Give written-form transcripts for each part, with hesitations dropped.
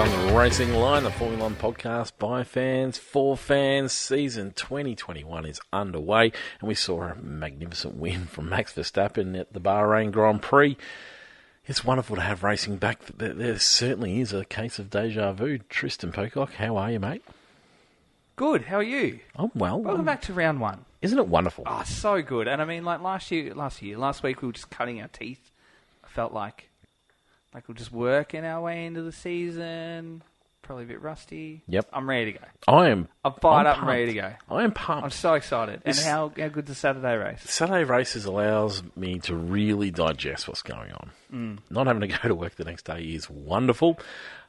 On the Racing Line, the Formula 1 podcast by fans, for fans. Season 2021 is underway, and we saw a magnificent win from Max Verstappen at the Bahrain Grand Prix. It's wonderful to have racing back. There certainly is a case of deja vu. Tristan Pocock, how are you, mate? Good, how are you? I'm well. Welcome back to round one. Isn't it wonderful? Oh, so good. And I mean, like last week we were just cutting our teeth. I felt like we're just working our way into the season. Probably a bit rusty. Yep. I'm ready to go. I'm fired up pumped. and ready to go. I am pumped. I'm so excited. And how good's the Saturday race? Saturday races allows me to really digest what's going on. Not having to go to work the next day is wonderful.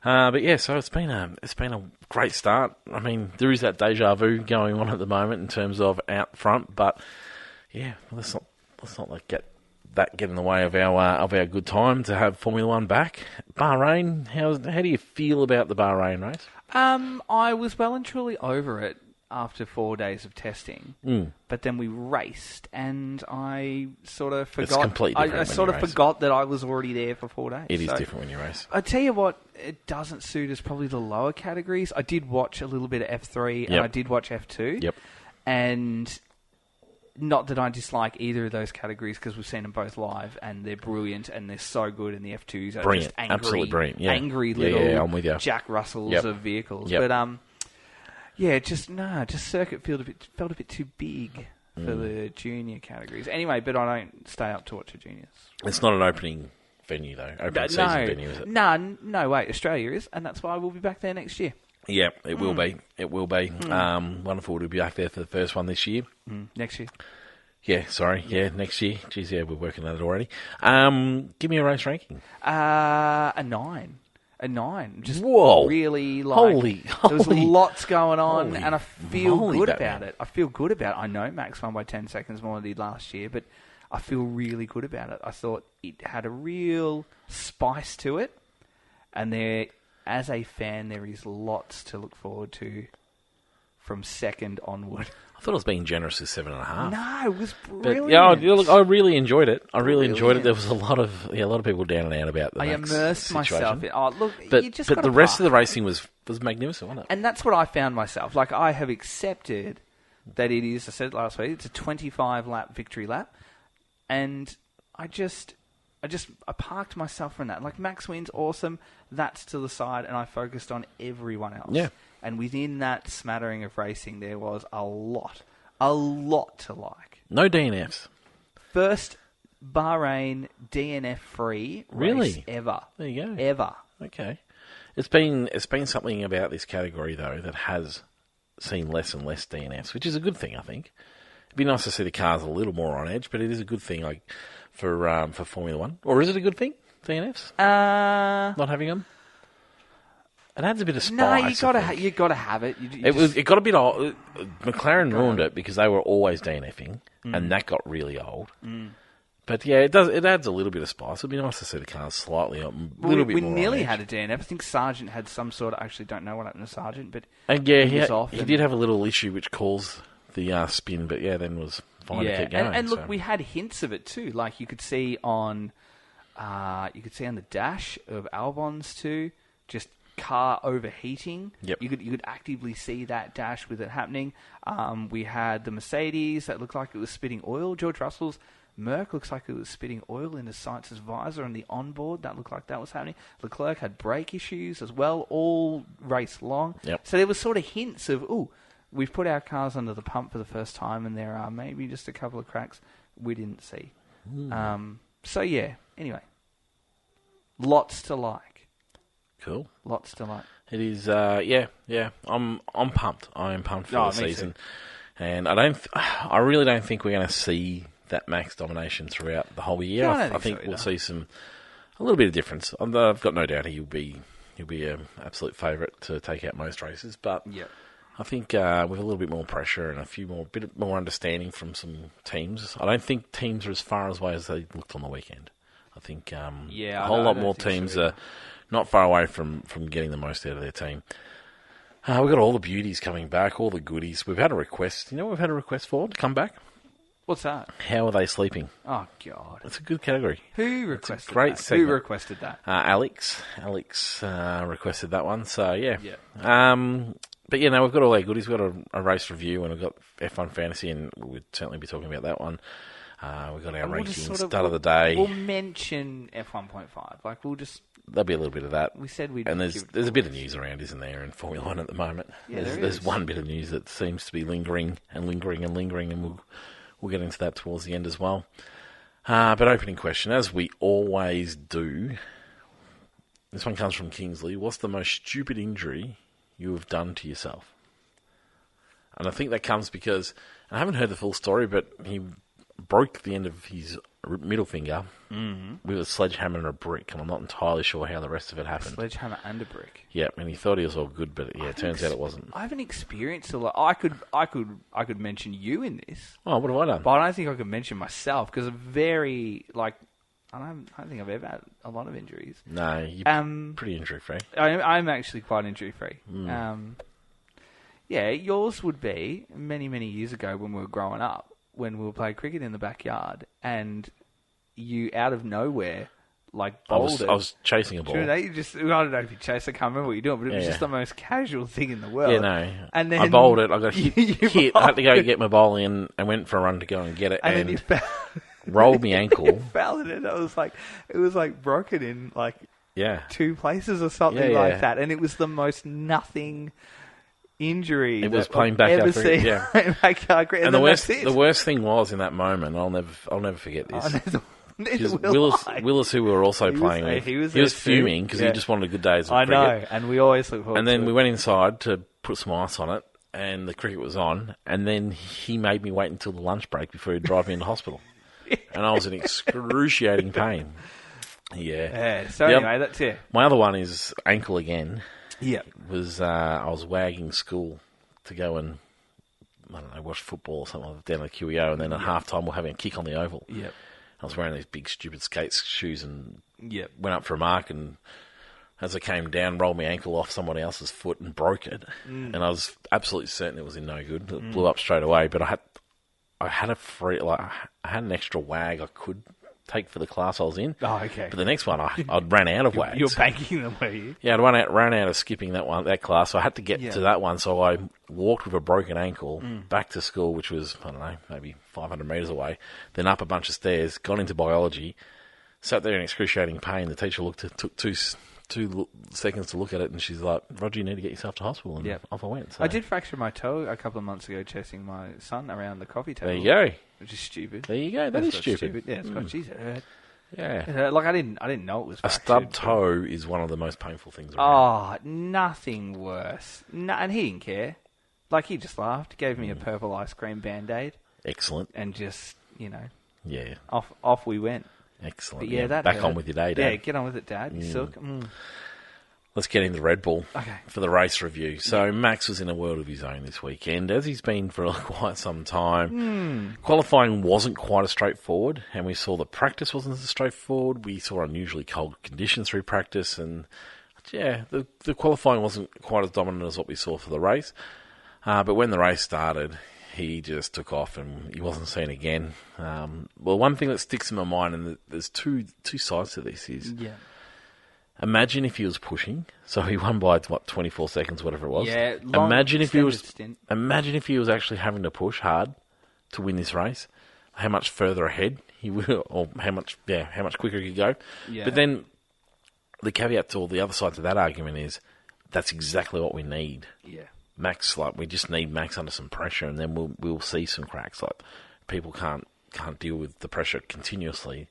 But yeah, so it's been a great start. I mean, there is that deja vu going on at the moment in terms of out front, but yeah, let's not get in the way of our good time to have Formula One back. Bahrain, how do you feel about the Bahrain race? I was well and truly over it after 4 days of testing, but then we raced, and I sort of forgot. It's completely different. I sort of forgot that I was already there for 4 days. It is different when you race. I tell you what, it doesn't suit us probably the lower categories. I did watch a little bit of F3, and I did watch F2. Yep. And not that I dislike either of those categories, because we've seen them both live, and they're brilliant, and they're so good, and the F2s are brilliant. just angry, absolutely brilliant. Yeah. Angry little I'm with you. Jack Russells of vehicles. Yep. But just circuit felt a bit too big for the junior categories. Anyway, but I don't stay up to watch the juniors. It's not an opening venue though. Season venue, is it? No way. Australia is, and that's why we'll be back there next year. Yeah, it will be. It will be. Wonderful to be back there for the first one this year. Next year. Yeah, sorry. Yeah, next year. Geez, yeah, we're working on it already. Give me a race ranking. A 9. A 9. Just whoa. Really Holy. There was lots going on, and I feel good Batman. about it. I feel good about it. I know Max won by 10 seconds more than he did last year, but I feel really good about it. I thought it had a real spice to it, and as a fan, there is lots to look forward to from second onward. I thought I was being generous with 7.5. No, it was brilliant. But, yeah, look, I really enjoyed it. Enjoyed it. There was a lot of people down and out about the Max immersed situation. myself in. Oh, look, but you just but the rest of the racing was magnificent, wasn't it? And that's what I found myself. Like, I have accepted that it is. I said last week, it's a 25-lap victory lap, and I parked myself from that. Like, Max wins, awesome. That's to the side, and I focused on everyone else. Yeah. And within that smattering of racing, there was a lot to like. No DNFs. First Bahrain DNF-free race ever. There you go. Ever. Okay. It's been something about this category, though, that has seen less and less DNFs, which is a good thing, I think. It'd be nice to see the cars a little more on edge, but it is a good thing, like for Formula One. Or is it a good thing, DNFs? Not having them? It adds a bit of spice. No, you gotta have it. It got a bit old. McLaren ruined it because they were always DNFing, and that got really old. But yeah, it does. It adds a little bit of spice. It'd be nice to see the cars slightly a little bit more. We nearly had a DNF. I think Sargent had some sort of. I actually don't know what happened to Sargent, but he did have a little issue which caused the spin. But yeah, then was fine to keep going. And look, we had hints of it too. Like you could see on the dash of Albon's too, just car overheating. Yep. You could actively see that dash with it happening. We had the Mercedes that looked like it was spitting oil. George Russell's Merc looks like it was spitting oil into Sainz's visor on the onboard. That looked like that was happening. Leclerc had brake issues as well, all race long. Yep. So there was sort of hints of, we've put our cars under the pump for the first time, and there are maybe just a couple of cracks we didn't see. So yeah, anyway, lots to like. Cool. Lots to like. It is, yeah. I'm pumped. I am pumped for the season, and I really don't think we're going to see that Max domination throughout the whole year. I think we'll see a little bit of difference. I've got no doubt he'll be an absolute favourite to take out most races, but I think with a little bit more pressure and a bit more understanding from some teams, I don't think teams are as far away as they looked on the weekend. I think a whole lot more teams are not far away from getting the most out of their team. We've got all the beauties coming back, all the goodies. We've had a request. You know what we've had a request for to come back? What's that? How are they sleeping? Oh, God. It's a good category. Who requested that? Great segment. Who requested that? Alex requested that one, so yeah. But yeah, no, we've got all our goodies. We've got a race review, and we've got F1 Fantasy, and we'll certainly be talking about that one. We've got our rankings, start of the day. We'll mention F1.5. Like, we'll just... There'll be a little bit of that. We said we'd... And there's a bit of news around, isn't there, in Formula 1 at the moment? Yeah, there's one bit of news that seems to be lingering, and we'll get into that towards the end as well. But opening question, as we always do, this one comes from Kingsley. What's the most stupid injury you have done to yourself? And I think that comes because, I haven't heard the full story, but he broke the end of his middle finger with a sledgehammer and a brick, and I'm not entirely sure how the rest of it happened. A sledgehammer and a brick. Yeah, and he thought he was all good, but yeah, it turns out it wasn't. I haven't experienced a lot. I could mention you in this. Oh, what have I done? But I don't think I could mention myself because I don't think I've ever had a lot of injuries. No, you're pretty injury-free. I'm actually quite injury-free. Mm. Yeah, yours would be many, many years ago when we were growing up, when we were playing cricket in the backyard, and you, out of nowhere, bowled it. I was chasing a ball. I don't know if you chased, I can't remember what you were doing, but it was just the most casual thing in the world. Yeah, no. And then I bowled it, I got hit. I had to go get my ball in and went for a run to go and get it, and then you fell. Rolled my ankle. You fell in it. It was broken in 2 places or something like that, and it was the most nothing injury. It was playing backyard cricket. Yeah. Backyard cricket. And the worst thing was in that moment. I'll never forget this. Willis, who we were also playing with, he was fuming because he just wanted a good day's of cricket. I know, and we always look forward. And then we went inside to put some ice on it, and the cricket was on. And then he made me wait until the lunch break before he'd drive me into hospital. And I was in excruciating pain. Yeah. So anyway, that's it. My other one is ankle again. Yeah. I was wagging school to go and, I don't know, watch football or something down at the QEO, and then at half-time we're having a kick on the oval. Yep. I was wearing these big stupid skate shoes and went up for a mark, and as I came down, rolled my ankle off someone else's foot and broke it. And I was absolutely certain it was in no good. It blew up straight away, but I had an extra wag I could take for the class I was in. Oh, okay. But the next one, I'd ran out of wags. You're banking them, were you? Yeah, I'd ran out of skipping that class, so I had to get to that one. So I walked with a broken ankle back to school, which was, I don't know, maybe 500 metres away, then up a bunch of stairs, got into biology, sat there in excruciating pain. The teacher took two seconds to look at it, and she's like, Roger, you need to get yourself to hospital, and off I went. So. I did fracture my toe a couple of months ago chasing my son around the coffee table. There you go. Which is stupid. There you go. That is stupid. Yeah, it's quite jeez, it hurt. Yeah. I didn't know it was fractured. A stubbed toe is one of the most painful things around. Oh, nothing worse. No, and he didn't care. He just laughed, gave me a purple ice cream Band-Aid. Excellent. And just, Yeah. Off we went. Excellent. But that back hurt. on with your day, Dad. Yeah, get on with it, Dad. You suck. Let's get into Red Bull for the race review. So Yeah. Max was in a world of his own this weekend, as he's been for quite some time. Qualifying wasn't quite as straightforward, and we saw that practice wasn't as straightforward. We saw unusually cold conditions through practice, and the qualifying wasn't quite as dominant as what we saw for the race. But when the race started, he just took off, and he wasn't seen again. Well, one thing that sticks in my mind, and there's two sides to this, is... Yeah. Imagine if he was pushing. So he won by 24 seconds, whatever it was. Yeah, imagine if he was actually having to push hard to win this race. How much further ahead he would, or how much quicker he could go. Yeah. But then the caveat to all the other sides of that argument is that's exactly what we need. Yeah. Max, we just need Max under some pressure, and then we'll see some cracks. People can't deal with the pressure continuously.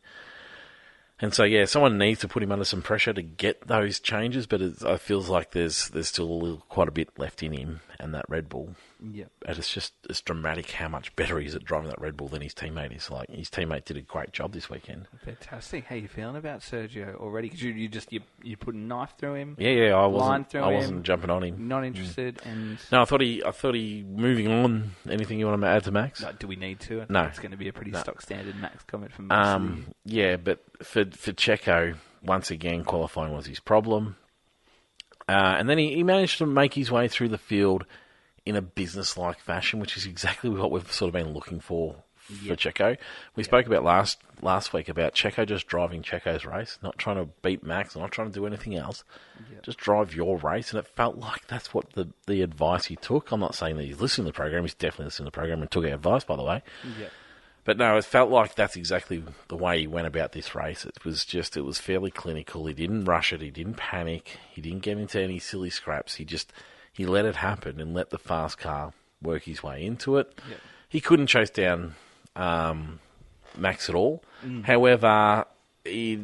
And so, someone needs to put him under some pressure to get those changes, but it feels like there's still quite a bit left in him and that Red Bull. Yep. And it's dramatic how much better he is at driving that Red Bull than his teammate is. His teammate did a great job this weekend. Fantastic. How you feeling about Sergio already? Because you put a knife through him. Yeah. I wasn't jumping on him. Not interested. And no, I thought he. Moving on. Anything you want to add to Max? No, do we need to? No. It's going to be a pretty stock standard Max comment from Max. Yeah, but for Checo, once again, qualifying was his problem. And then he managed to make his way through the field in a business-like fashion, which is exactly what we've sort of been looking for for Checo. We spoke about last week about Checo just driving Checo's race, not trying to beat Max, not trying to do anything else. Yep. Just drive your race, and it felt like that's what the advice he took. I'm not saying that he's listening to the program. He's definitely listening to the program and took our advice, by the way. Yep. But no, it felt like that's exactly the way he went about this race. It was fairly clinical. He didn't rush it. He didn't panic. He didn't get into any silly scraps. He let it happen and let the fast car work his way into it. Yep. He couldn't chase down Max at all. However, he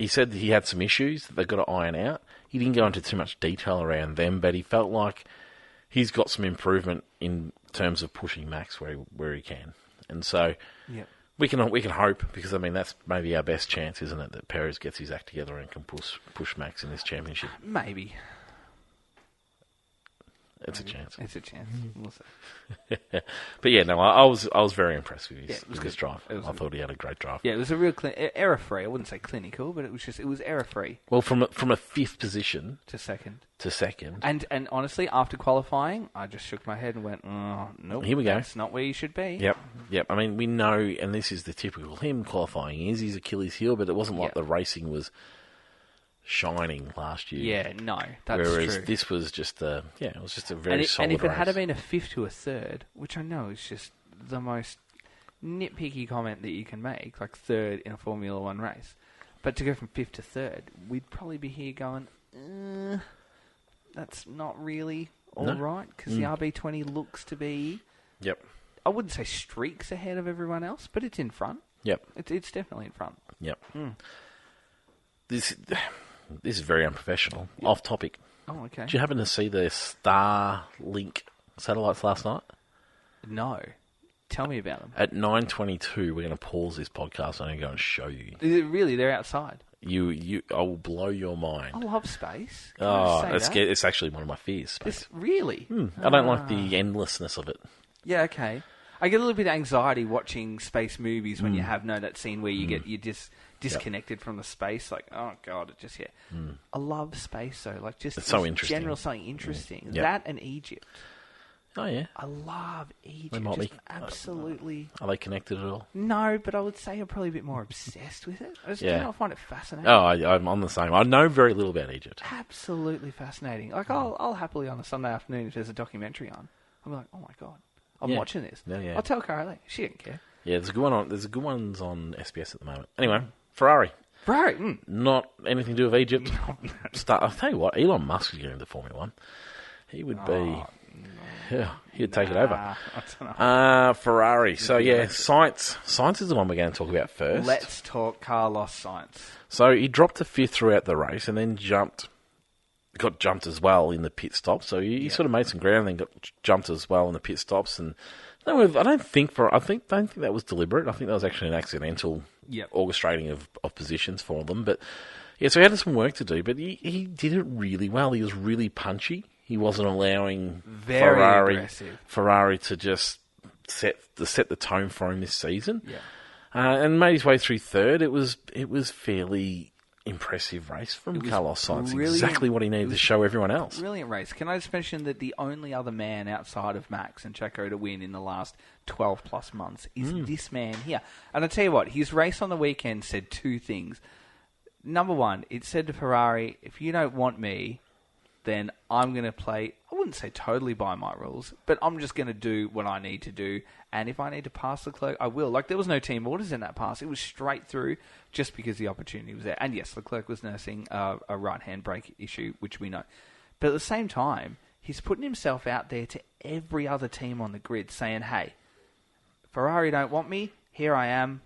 said that he had some issues that they've got to iron out. He didn't go into too much detail around them, but he felt like he's got some improvement in terms of pushing Max where he can. And so we can hope, because I mean that's maybe our best chance, isn't it, that Perez gets his act together and can push Max in this championship. Maybe. It's a chance. It's a chance. We'll see. But yeah, no, I was very impressed with his drive. I thought he had a great drive. Yeah, it was a real error-free. I wouldn't say clinical, but it was error-free. Well, from a fifth position to second. And honestly, after qualifying, I just shook my head and went, "Oh, nope, here we go. That's not where you should be." Yep. I mean, we know, and this is the typical him qualifying is his Achilles heel, but it wasn't like the racing was shining last year. Yeah, no, that's true. Whereas this was just it was just a very solid And if it race. had been a fifth to a third, which I know is just the most nitpicky comment that you can make, like third in a Formula One race, but to go from fifth to third, we'd probably be here going, that's not really all right, because the RB20 looks to be, I wouldn't say streaks ahead of everyone else, but it's in front. It's definitely in front. This is very unprofessional. Off topic. Oh, okay. Did you happen to see the Starlink satellites last night? No. Tell me about them. At 9:22, we're going to pause this podcast and I'm going to go and show you. Is it really? They're outside? I will blow your mind. I love space. It's actually one of my fears, space. Really? I don't like the endlessness of it. Yeah, okay. I get a little bit of anxiety watching space movies when you have that scene where you just disconnected from the space, like, oh god, it just I love space though, like just it's so interesting. General something interesting. Yep. That and Egypt. Oh yeah, I love Egypt. Just absolutely. Are they connected at all? No, but I would say I'm probably a bit more obsessed with it. I just do not find it fascinating. Oh, I'm the same. I know very little about Egypt. Absolutely fascinating. Like I'll happily on a Sunday afternoon if there's a documentary on, I'm like, oh my god, I'm watching this. Yeah. I'll tell Carolee. She didn't care. Yeah, there's a good one on. There's a good ones on SBS at the moment. Anyway, Ferrari. Not anything to do with Egypt. I'll tell you what, Elon Musk is getting into Formula One. He would be. Yeah, he'd take it over. I don't know. Ferrari. So yeah, Sainz is the one we're going to talk about first. Let's talk Carlos Sainz. So he dropped to fifth throughout the race, and then got jumped as well in the pit stops. So he sort of made some ground, and then got jumped as well in the pit stops. And I don't think that was deliberate. I think that was actually an accidental orchestrating of positions for them. But yeah, so he had some work to do, but he did it really well. He was really punchy. He wasn't allowing Ferrari to just set the tone for him this season. Yeah. And made his way through third. It was fairly impressive race from Carlos Sainz. Exactly what he needed to show everyone else. Brilliant race. Can I just mention that the only other man outside of Max and Checo to win in the last 12 plus months is this man here. And I tell you what, his race on the weekend said two things. Number one, it said to Ferrari, if you don't want me, then I'm going to play, I wouldn't say totally by my rules, but I'm just going to do what I need to do. And if I need to pass Leclerc, I will. Like, there was no team orders in that pass. It was straight through just because the opportunity was there. And yes, Leclerc was nursing a right-hand brake issue, which we know. But at the same time, he's putting himself out there to every other team on the grid saying, hey, Ferrari don't want me, here I am,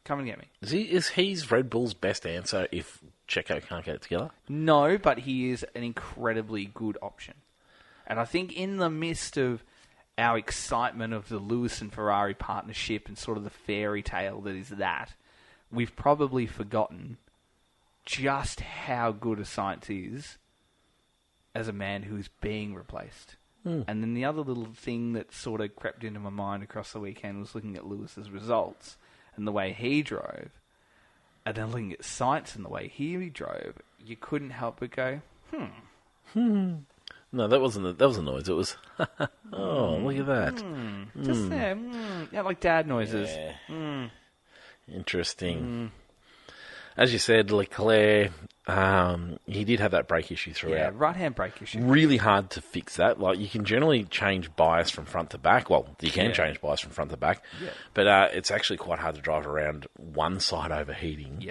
come and get me. Is he Red Bull's best answer if Checo can't get it together? No, but he is an incredibly good option. And I think in the midst of our excitement of the Lewis and Ferrari partnership and sort of the fairy tale that is that, we've probably forgotten just how good a Sainz is as a man who's being replaced. And then the other little thing that sort of crept into my mind across the weekend was looking at Lewis's results and the way he drove. And then looking at Sainz and the way he drove, you couldn't help but go, No, that wasn't. That was a noise. It was. Oh, look at that. Just there. Yeah, like dad noises. Yeah. Interesting. As you said, Leclerc, he did have that brake issue throughout. Yeah, right-hand brake issue. Really hard to fix that. Like, you can generally change bias from front to back. Well, you can change bias from front to back. Yeah. But it's actually quite hard to drive around one side overheating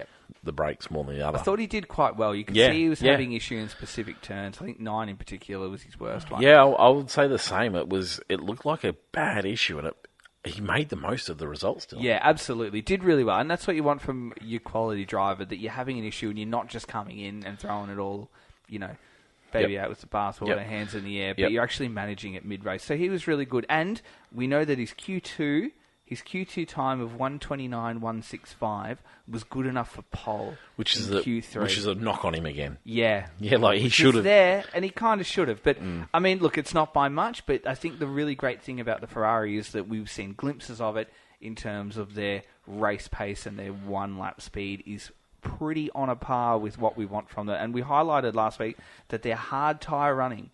the brakes more than the other. I thought he did quite well. You could see he was having issue in specific turns. I think 9 in particular was his worst one. Yeah, I would say the same. It looked like a bad issue, and he made the most of the results still. Yeah, absolutely. Did really well. And that's what you want from your quality driver, that you're having an issue and you're not just coming in and throwing it all, baby out with the bathwater, hands in the air, but you're actually managing it mid-race. So he was really good. And we know that his Q2 time of 1:29.165 was good enough for pole, which is Q3. Which is a knock on him again. Yeah. Yeah, like he should have. There, and he kind of should have. But, I mean, look, it's not by much, but I think the really great thing about the Ferrari is that we've seen glimpses of it in terms of their race pace and their one-lap speed is pretty on a par with what we want from them. And we highlighted last week that their hard tyre running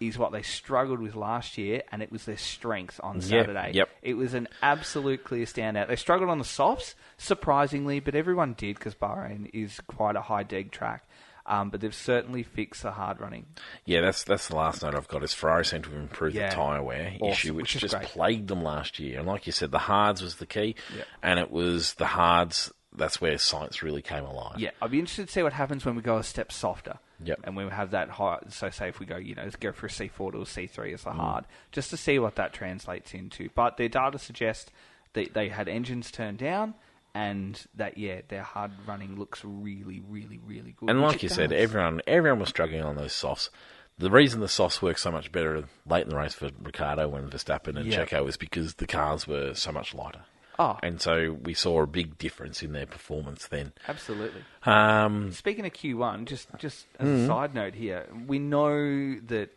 is what they struggled with last year, and it was their strength on Saturday. Yep. It was an absolute clear standout. They struggled on the softs, surprisingly, but everyone did because Bahrain is quite a high-deg track. But they've certainly fixed the hard running. Yeah, that's the last note I've got is Ferrari seem to have improved the tyre wear issue, which just plagued them last year. And like you said, the hards was the key, and it was the hards, that's where science really came alive. Yeah, I'd be interested to see what happens when we go a step softer. Yep. And we have that high, so say if we go, let's go for a C4 to a C3 as the hard, just to see what that translates into. But their data suggests that they had engines turned down, and that, their hard running looks really, really, really good. And like you said, everyone was struggling on those softs. The reason the softs worked so much better late in the race for Ricciardo and Verstappen and Checo was because the cars were so much lighter. Oh. And so we saw a big difference in their performance then. Absolutely. Speaking of Q1, just as a side note here, we know that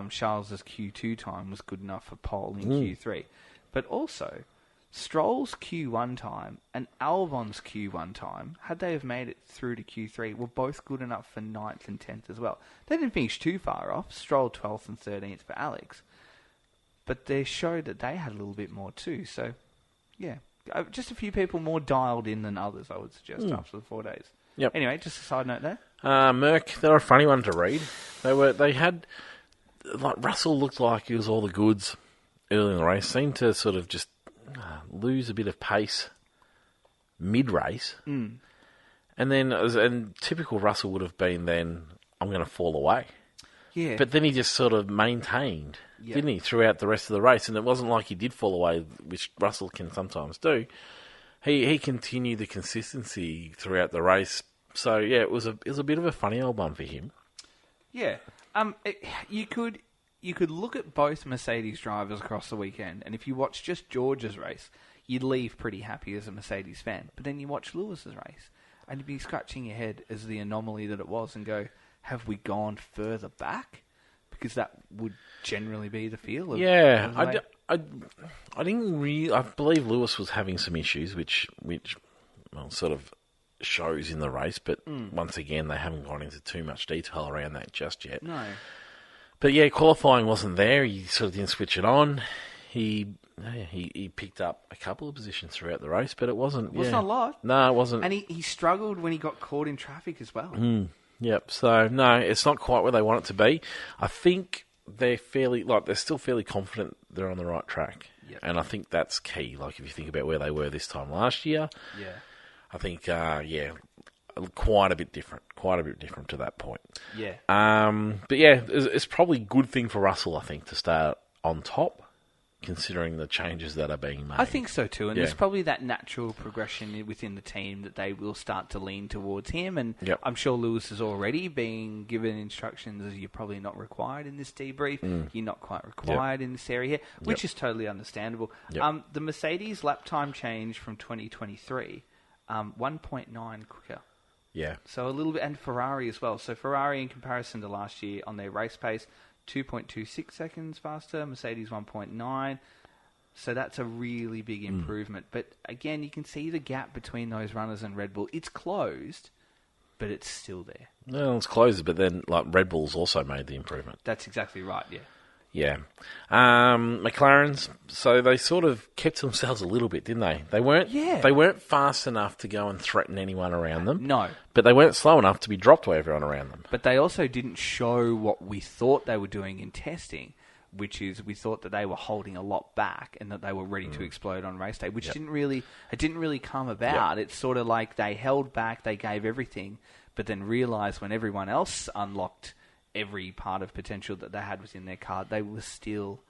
Charles's Q2 time was good enough for pole in Q3. But also, Stroll's Q1 time and Albon's Q1 time, had they have made it through to Q3, were both good enough for 9th and 10th as well. They didn't finish too far off. Stroll 12th and 13th for Alex. But they showed that they had a little bit more too. So, yeah. Just a few people more dialed in than others, I would suggest, after the 4 days. Yep. Anyway, just a side note there. Merck, they're a funny one to read. They had, like, Russell looked like he was all the goods early in the race. Seemed to sort of just lose a bit of pace mid-race. And then, typical Russell would have been then, I'm going to fall away. Yeah. But then he just sort of maintained, didn't he, throughout the rest of the race? And it wasn't like he did fall away, which Russell can sometimes do. He continued the consistency throughout the race. So yeah, it was a bit of a funny old one for him. Yeah. You could look at both Mercedes drivers across the weekend, and if you watch just George's race, you'd leave pretty happy as a Mercedes fan. But then you watch Lewis's race, and you'd be scratching your head as the anomaly that it was, and go, have we gone further back? Because that would generally be the feel. I didn't really. I believe Lewis was having some issues, which sort of shows in the race. But once again, they haven't gone into too much detail around that just yet. No. But yeah, qualifying wasn't there. He sort of didn't switch it on. He picked up a couple of positions throughout the race, but it wasn't. It wasn't a lot. No, it wasn't. And he struggled when he got caught in traffic as well. Yep. So no, it's not quite where they want it to be. I think they're still fairly confident they're on the right track, and I think that's key. Like if you think about where they were this time last year, I think quite a bit different to that point. Yeah. But yeah, it's probably a good thing for Russell, I think, to start on top, considering the changes that are being made. I think so too, and there's probably that natural progression within the team that they will start to lean towards him, and I'm sure Lewis is already being given instructions as you're probably not required in this debrief, you're not quite required in this area here, which is totally understandable. The Mercedes lap time change from 2023, 1.9 quicker. Yeah. So a little bit, and Ferrari as well. So Ferrari, in comparison to last year on their race pace, 2.26 seconds faster, Mercedes 1.9. So that's a really big improvement. But again, you can see the gap between those runners and Red Bull. It's closed, but it's still there. Well, it's closer, but then like Red Bull's also made the improvement. That's exactly right, yeah. Yeah. McLaren's, so they sort of kept themselves a little bit, didn't they? They weren't fast enough to go and threaten anyone around them. No. But they weren't slow enough to be dropped by everyone around them. But they also didn't show what we thought they were doing in testing, which is we thought that they were holding a lot back and that they were ready to explode on race day, which didn't really come about. It's sort of like they held back, they gave everything, but then realised when everyone else unlocked every part of potential that they had within their car, they were still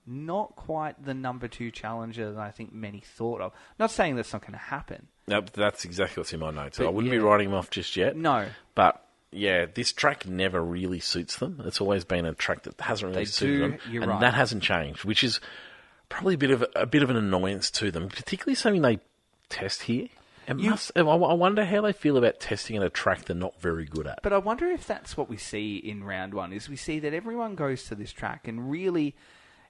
not quite the number 2 challenger that I think many thought of. Not saying that's not going to happen. No, that's exactly what's in my notes. I wouldn't be writing them off just yet. No. But, yeah, this track never really suits them. It's always been a track that hasn't really suited them. And that hasn't changed, which is probably a bit of an annoyance to them, particularly something they test here. I wonder how they feel about testing at a track they're not very good at. But I wonder if that's what we see in round 1, is we see that everyone goes to this track and really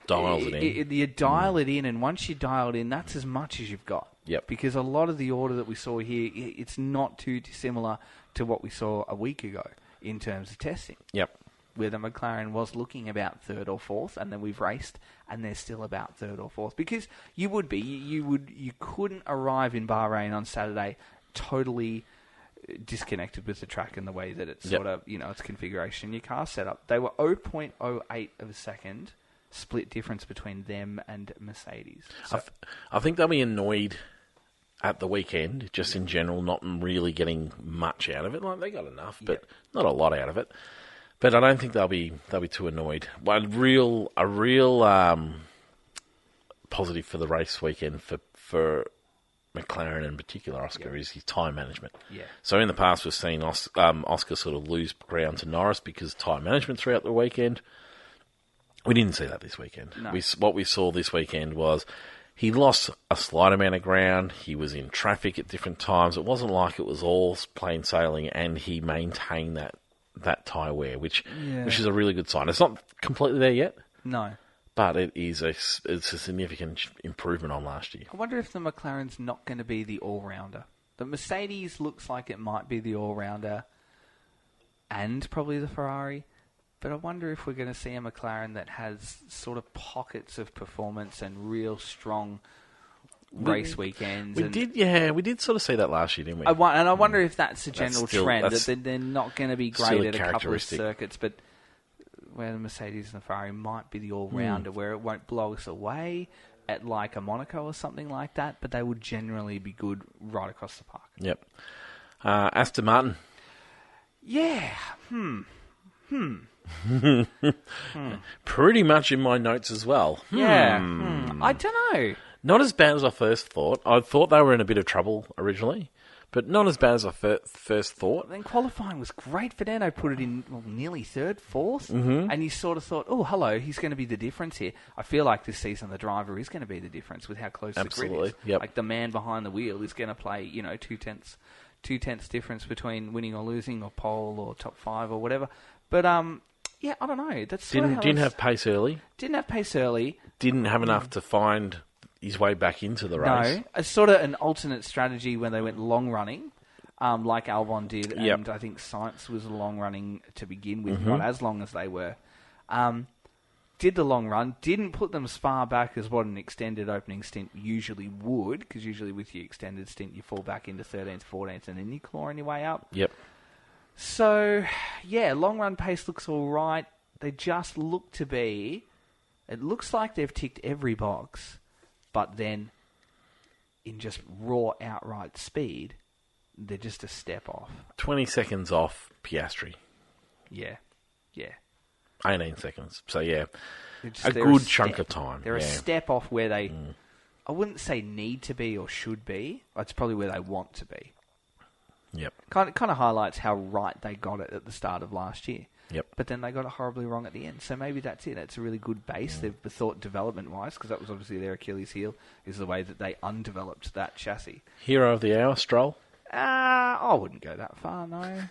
dials it in. You dial it in, and once you dial it in, that's as much as you've got. Yep. Because a lot of the order that we saw here, it's not too dissimilar to what we saw a week ago in terms of testing. Yep. Where the McLaren was looking about 3rd or 4th, and then we've raced, and they're still about 3rd or 4th. Because you couldn't arrive in Bahrain on Saturday totally disconnected with the track and the way that it's sort of, its configuration, your car setup. They were 0.08 of a second split difference between them and Mercedes. So, I think they'll be annoyed at the weekend, just in general, not really getting much out of it. Like, they got enough, but not a lot out of it. But I don't think they'll be too annoyed. A real positive for the race weekend for McLaren in particular, Oscar, is his time management. Yeah. So in the past, we've seen Oscar sort of lose ground to Norris because time management throughout the weekend. We didn't see that this weekend. No. What we saw this weekend was he lost a slight amount of ground. He was in traffic at different times. It wasn't like it was all plain sailing, and he maintained that tyre wear, which is a really good sign. It's not completely there yet. No. But it's a significant improvement on last year. I wonder if the McLaren's not going to be the all-rounder. The Mercedes looks like it might be the all-rounder and probably the Ferrari. But I wonder if we're going to see a McLaren that has sort of pockets of performance and real strong race weekends. We did sort of see that last year, didn't we? I wonder if that's a general trend, that they're not going to be great at a couple of circuits, but where the Mercedes and the Ferrari might be the all-rounder, where it won't blow us away at like a Monaco or something like that, but they would generally be good right across the park. Yep. Aston Martin. Yeah. Pretty much in my notes as well. Yeah. I don't know. Not as bad as I first thought. I thought they were in a bit of trouble originally, but not as bad as I first thought. Then qualifying was great. Fernando put it in nearly 3rd, 4th, and you sort of thought, oh, hello, he's going to be the difference here. I feel like this season the driver is going to be the difference with how close the grid is. Yep. Like the man behind the wheel is going to play, 2/10 difference between winning or losing, or pole, or top 5, or whatever. But yeah, I don't know. That's didn't have pace early. Didn't have pace early. Didn't have enough to find his way back into the race. No, it's sort of an alternate strategy when they went long running, like Albon did, and I think Sainz was long running to begin with, not as long as they were. Did the long run, didn't put them as far back as what an extended opening stint usually would, because usually with your extended stint you fall back into 13th, 14th, and then you claw on your way up. Yep. So, yeah, long run pace looks all right. They just look to be... It looks like they've ticked every box, but then in just raw outright speed, they're just a step off. 20 seconds off Piastri. Yeah. 18 seconds. So, yeah, a good chunk of time. They're a step off where they, I wouldn't say need to be or should be. It's probably where they want to be. Yep. Kind of highlights how right they got it at the start of last year. Yep. But then they got it horribly wrong at the end. So maybe that's it. It's a really good base. They've thought development-wise, because that was obviously their Achilles heel, is the way that they undeveloped that chassis. Hero of the hour, Stroll? I wouldn't go that far, no.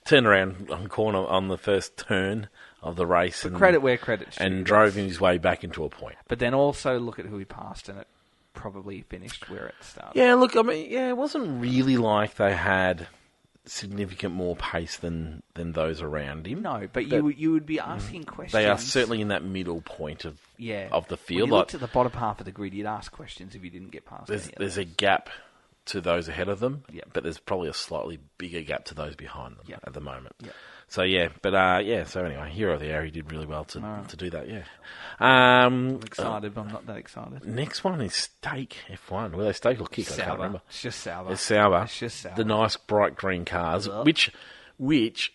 Turned around on corner on the first turn of the race. But credit where credit's due. And drove his way back into a point. But then also look at who he passed, and it probably finished where it started. Yeah, look, I mean, it wasn't really like they had significant more pace than those around him. No, but you would be asking questions. They are certainly in that middle point of the field. When you looked at the bottom half of the grid, you'd ask questions if you didn't get past. There's a gap to those ahead of them, yep. but there's probably a slightly bigger gap to those behind them at the moment. Yep. So so anyway, hero of the hour, he did really well to do that. Yeah, I'm excited, but I'm not that excited. Next one is Stake F1. Well, they Stake or Kick? Sauber. I can't remember. It's just Sauber. It's Sauber. It's just Sauber. The nice bright green cars, which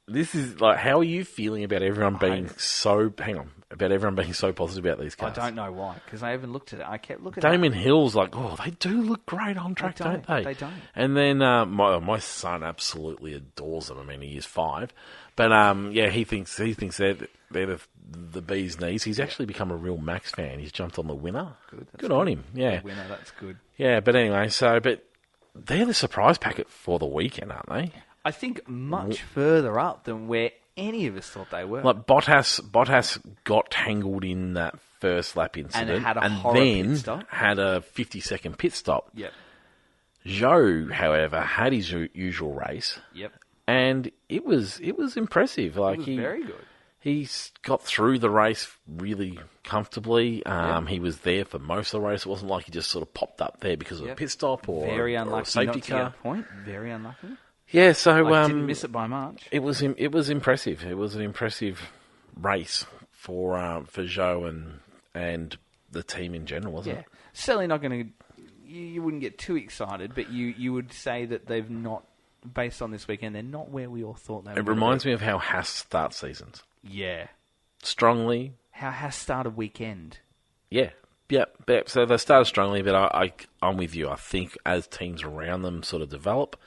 this is like, how are you feeling about everyone being so positive about these cars? I don't know why, because I haven't looked at it. I kept looking Damon Hill's like, they do look great on track, don't they? They don't. And then my son absolutely adores them. I mean, he is 5. But he thinks they're the bee's knees. He's actually become a real Max fan. He's jumped on the winner. Good on him. Yeah. The winner, that's good. Yeah, but anyway, but they're the surprise packet for the weekend, aren't they? I think much further up than where any of us thought they were. Like Bottas got tangled in that first lap incident and had a horrible pit stop. Had a 50-second pit stop. Yep. Zhou, however, had his usual race. Yep. And it was impressive. Like, it was very good. He got through the race really comfortably. He was there for most of the race. It wasn't like he just sort of popped up there because of a pit stop or a safety car. To point. Very unlucky. Yeah, so didn't miss it by much. It was impressive. It was an impressive race for Zhou and the team in general, wasn't it? Certainly not going to. You wouldn't get too excited, but you would say that they've not, based on this weekend, they're not where we all thought they were. It reminds me of how Haas starts seasons. Yeah, strongly. How Haas started weekend. Yeah. So they started strongly, but I'm with you. I think as teams around them sort of develop.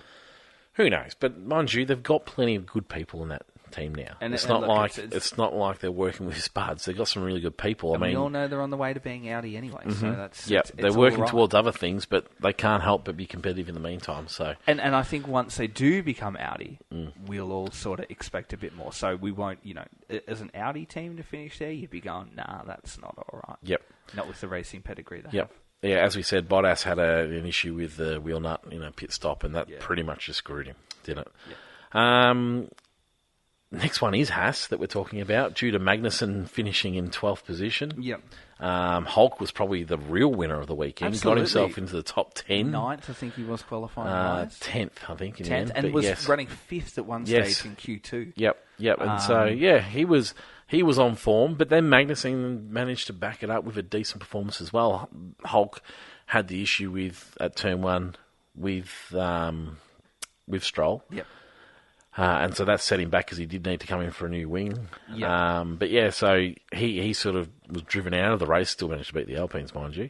Who knows? But mind you, they've got plenty of good people in that team now. It's not like they're working with spuds. They've got some really good people. I mean, we all know they're on the way to being Audi anyway. Mm-hmm. So that's they're working towards other things, but they can't help but be competitive in the meantime. So and I think once they do become Audi, we'll all sort of expect a bit more. So we won't, as an Audi team to finish there, you'd be going, nah, that's not all right. Yep. Not with the racing pedigree they have. Yeah, as we said, Bottas had an issue with the wheel nut in a pit stop, and that pretty much just screwed him, didn't it? Yeah. Next one is Haas that we're talking about, due to Magnussen finishing in 12th position. Yep. Hulk was probably the real winner of the weekend. Absolutely. Got himself into the top 10. 9th, I think he was qualifying. 10th, I think. 10th, and was running 5th at one stage in Q2. Yep. And so, he was on form, but then Magnussen managed to back it up with a decent performance as well. Hulk had the issue at turn 1 with Stroll. Yep. And so that set him back because he did need to come in for a new wing. Yep. So he sort of was driven out of the race, still managed to beat the Alpines, mind you.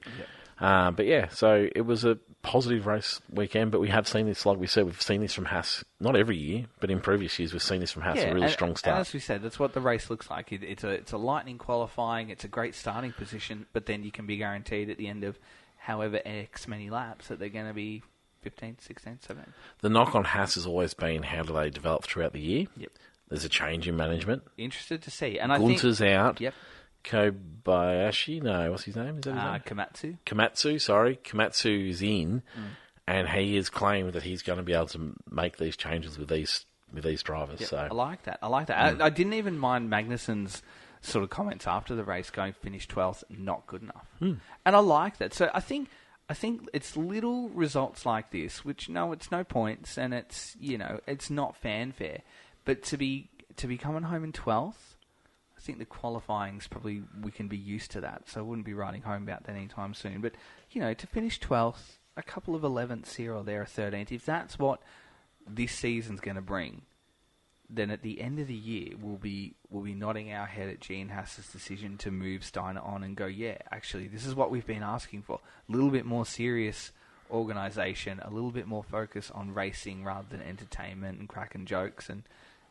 Yep. So it was a positive race weekend, but we have seen this, like we said, we've seen this from Haas, not every year, but in previous years we've seen this from Haas, a really strong start. And as we said, that's what the race looks like. It's a lightning qualifying, it's a great starting position, but then you can be guaranteed at the end of however X many laps that they're going to be 15, 16, 17. The knock on Haas has always been, how do they develop throughout the year? Yep. There's a change in management. Interested to see. And Gunter's out. Yep. Kobayashi, no, what's his name? Is that his name? Komatsu's in, and he has claimed that he's going to be able to make these changes with these drivers. Yep. So I like that. I didn't even mind Magnussen's sort of comments after the race, going finish 12th, not good enough. And I like that. So I think it's little results like this, which it's no points, and it's it's not fanfare, but to be coming home in 12th. I think the qualifying's probably, we can be used to that, so I wouldn't be writing home about that anytime soon. But, to finish 12th, a couple of 11ths here or there, a 13th, if that's what this season's going to bring, then at the end of the year, we'll be nodding our head at Gene Haas's decision to move Steiner on and go, actually, this is what we've been asking for. A little bit more serious organisation, a little bit more focus on racing rather than entertainment and cracking jokes, and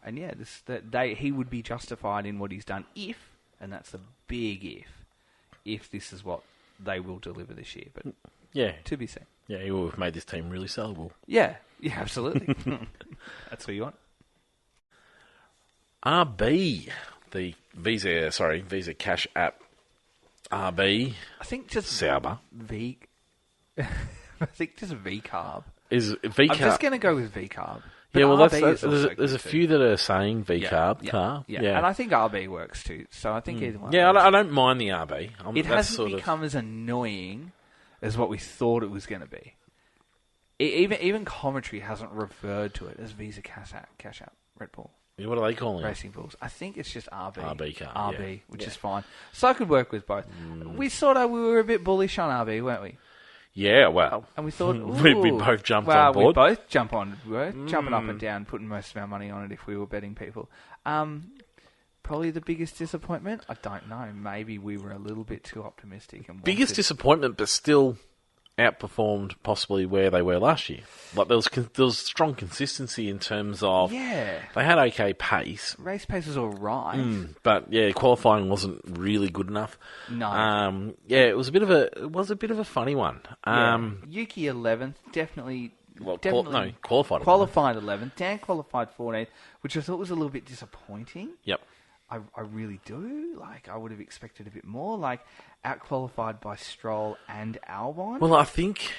he would be justified in what he's done and that's a big if this is what they will deliver this year. But to be seen. Yeah, he will have made this team really sellable. Yeah, absolutely. That's what you want. RB, the Visa Cash app. RB. I think just Sauber. I think just V-carb. Is V-carb? I'm just going to go with V-carb. But yeah, well, RB there's a few that are saying V-carb car. Yeah, and I think RB works too. So I think either one. Yeah, I don't mind the RB. It hasn't become as annoying as what we thought it was going to be. Even commentary hasn't referred to it as Visa Cash App Red Bull. Yeah, what are they calling Racing Bulls. I think it's just RB. RB car. RB, which is fine. So I could work with both. We were a bit bullish on RB, weren't we? Yeah, well. And we thought, we both jumped on board. We both jumping up and down, putting most of our money on it if we were betting people. Probably the biggest disappointment? I don't know. Maybe we were a little bit too optimistic. And biggest disappointment, but still outperformed possibly where they were last year. Like there was strong consistency in terms of they had okay pace. Race pace was all right, but qualifying wasn't really good enough. No, it was a bit of a funny one. Yuki 11th, definitely. Qualified 11th. Dan qualified 14th, which I thought was a little bit disappointing. Yep. I really do. Like, I would have expected a bit more. Like, out-qualified by Stroll and Albon. Well, I think...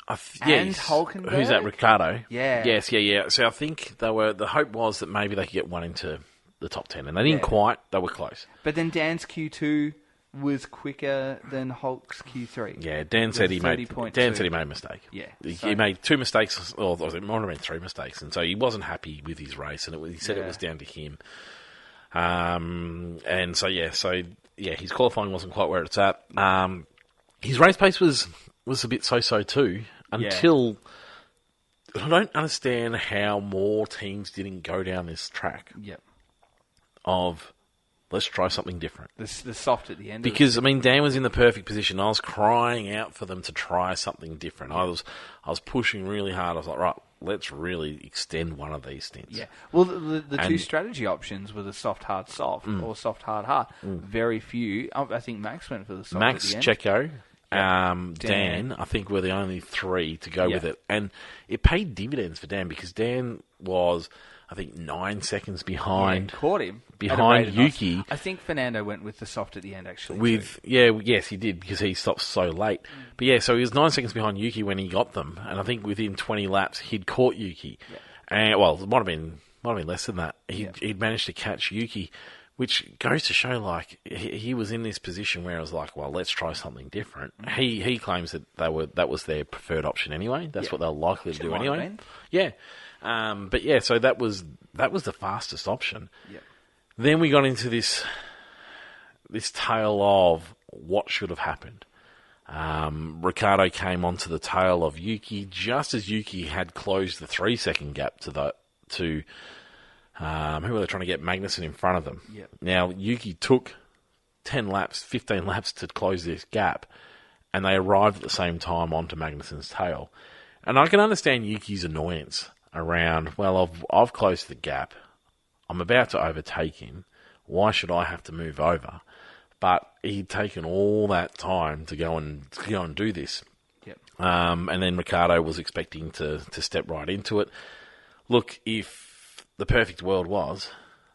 and Hülkenberg. Who's that, Ricciardo? Yeah. Yes, yeah. So I think the hope was that maybe they could get one into the top 10, and they didn't quite. They were close. But then Dan's Q2 was quicker than Hulk's Q3. Yeah, Dan said he made a mistake. Yeah. He made 2 mistakes, or it might have been 3 mistakes, and so he wasn't happy with his race, and he said it was down to him. And so his qualifying wasn't quite where it's at. His race pace was a bit so-so too, until I don't understand how more teams didn't go down this track. Yep. Of let's try something different. The soft at the end. Because Dan was in the perfect position. I was crying out for them to try something different. I was pushing really hard. I was like, right, let's really extend one of these stints. Yeah. Well, the two strategy options were the soft, hard, soft, or soft, hard, hard. Very few. I think Max went for the soft Max, at the end. Checo, Dan, I think were the only 3 to go with it. And it paid dividends for Dan because Dan was, I think, 9 seconds behind. Caught him. Behind Yuki. I think Fernando went with the soft at the end, actually. Yes, he did, because he stopped so late. But so he was 9 seconds behind Yuki when he got them, and I think within 20 laps he'd caught Yuki. Yeah. And it might have been less than that. He'd managed to catch Yuki, which goes to show, like, he was in this position where it was like, well, let's try something different. He claims that was their preferred option anyway. That's what they were likely to do anyway. Yeah. So that was the fastest option. Yep. Then we got into this tale of what should have happened. Ricciardo came onto the tail of Yuki just as Yuki had closed the 3-second gap to who were they trying to get? Magnussen in front of them. Yep. Now Yuki took 15 laps to close this gap, and they arrived at the same time onto Magnussen's tail. And I can understand Yuki's annoyance around, well, I've closed the gap. I'm about to overtake him. Why should I have to move over? But he'd taken all that time to go and do this. Yep. And then Ricciardo was expecting to step right into it. Look, if the perfect world was,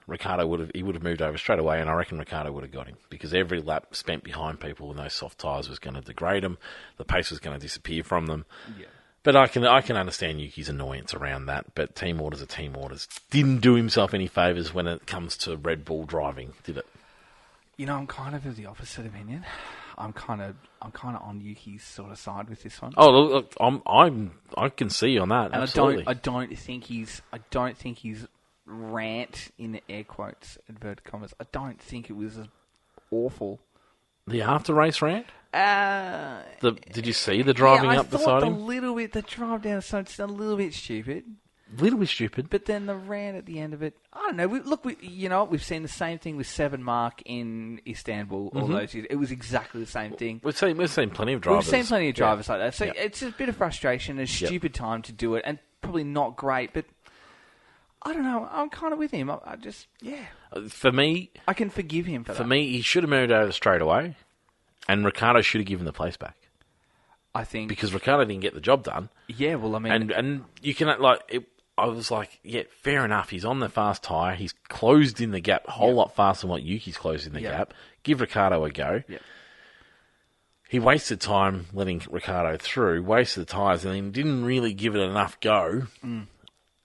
Ricciardo would have moved over straight away, and I reckon Ricciardo would have got him because every lap spent behind people with those soft tyres was going to degrade them. The pace was going to disappear from them. Yeah. But I can understand Yuki's annoyance around that, but team orders are team orders. Didn't do himself any favours when it comes to Red Bull driving, did it? You know, I'm kind of the opposite opinion. I'm kind of on Yuki's sort of side with this one. Oh, look, I can see you on that. And absolutely. I don't think his rant in the air quotes inverted commas. I don't think it was as awful. The after race rant. Did you see the driving up beside him? The drive down the side, just a little bit stupid. Little bit stupid. But then the rant at the end of it, I don't know. We've seen the same thing with 7 Mark in Istanbul all those years. It was exactly the same thing. We've seen plenty of drivers. We've seen plenty of drivers like that. So it's a bit of frustration, a stupid time to do it, and probably not great. But I don't know. I'm kind of with him. I just, For me, I can forgive him for that. For me, he should have moved over straight away. And Ricciardo should have given the place back. I think because Ricciardo didn't get the job done. Yeah, well, I mean, and you can I was like, fair enough. He's on the fast tyre. He's closed in the gap a whole lot faster than what Yuki's closed in the gap. Give Ricciardo a go. Yep. He wasted time letting Ricciardo through. Wasted the tyres, and then didn't really give it enough go.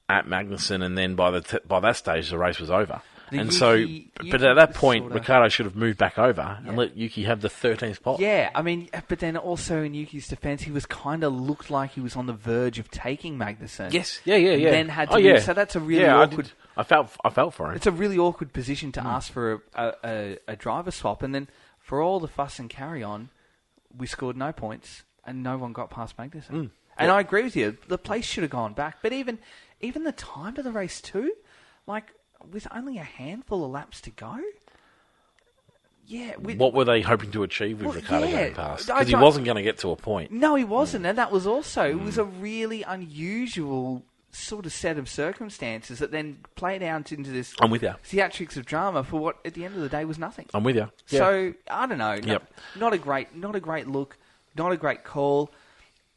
at Magnussen, and then by that stage the race was over. But at that point, Ricciardo should have moved back over and let Yuki have the 13th spot. Yeah, I mean, but then also in Yuki's defence, he was kind of looked like he was on the verge of taking Magnussen. Yes, yeah. Then had to move. So that's a really awkward. I felt for him. It's a really awkward position to ask for a driver swap, and then for all the fuss and carry on, we scored no points and no one got past Magnussen. And I agree with you. The place should have gone back, but even the time of the race too, like. With only a handful of laps to go? Yeah. What were they hoping to achieve with Ricciardo going past? Because he wasn't going to get to a point. No, he wasn't. And that was also, it was a really unusual sort of set of circumstances that then played out into this I'm with you. Theatrics of drama for what, at the end of the day, was nothing. I'm with you. Yeah. So, I don't know. Not a great look. Not a great call.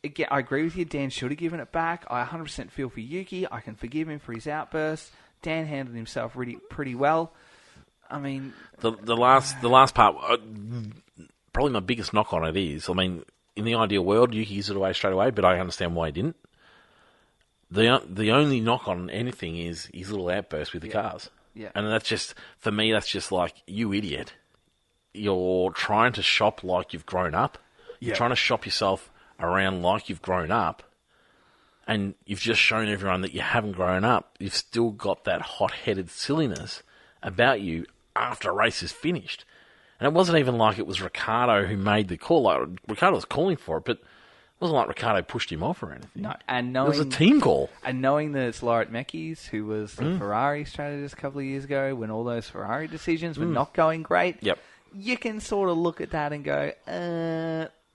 Again, I agree with you. Dan should have given it back. I 100% feel for Yuki. I can forgive him for his outburst. Dan handled himself pretty well. I mean, the last part, probably my biggest knock on it is, I mean, in the ideal world, Yuki gives it away straight away, but I understand why he didn't. The only knock on anything is his little outburst with the cars. Yeah. And that's just, for me, that's just like, you idiot. You're trying to shop like you've grown up. You're trying to shop yourself around like you've grown up. And you've just shown everyone that you haven't grown up. You've still got that hot-headed silliness about you after a race is finished. And it wasn't even like it was Ricciardo who made the call. Like, Ricciardo was calling for it, but it wasn't like Ricciardo pushed him off or anything. No, and it was a team call. And knowing that it's Laurent Mekies, who was the Ferrari strategist a couple of years ago, when all those Ferrari decisions were not going great, you can sort of look at that and go,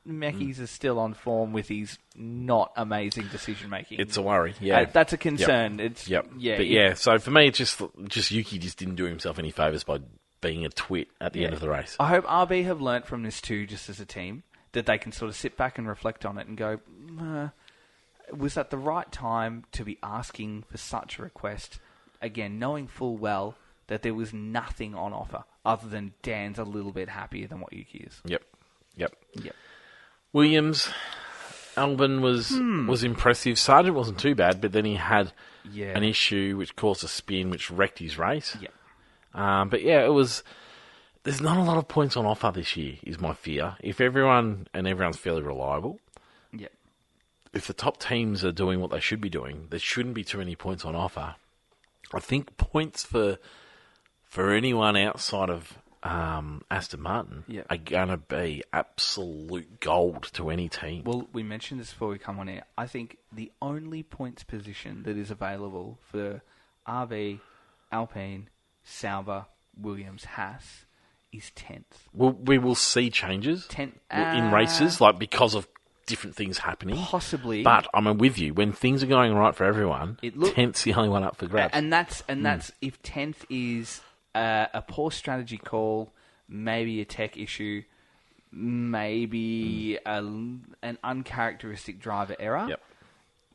Mekies is still on form with his not amazing decision making. It's a worry, yeah. That's a concern. It's so for me, it's just Yuki just didn't do himself any favours by being a twit at the end of the race. I hope RB have learnt from this too, just as a team, that they can sort of sit back and reflect on it and go, was that the right time to be asking for such a request? Again, knowing full well that there was nothing on offer other than Dan's a little bit happier than what Yuki is. Yep. Williams, Albon was impressive. Sargent wasn't too bad, but then he had an issue which caused a spin, which wrecked his race. It was. There's not a lot of points on offer this year, is my fear. If everyone's fairly reliable, if the top teams are doing what they should be doing, there shouldn't be too many points on offer. I think points for anyone outside of Aston Martin are going to be absolute gold to any team. Well, we mentioned this before we come on air. I think the only points position that is available for RB, Alpine, Sauber, Williams, Haas is 10th. Well, we will see changes in races, because of different things happening. Possibly. But I'm with you. When things are going right for everyone, 10th's the only one up for grabs. And that's if 10th is a poor strategy call, maybe a tech issue, maybe an uncharacteristic driver error.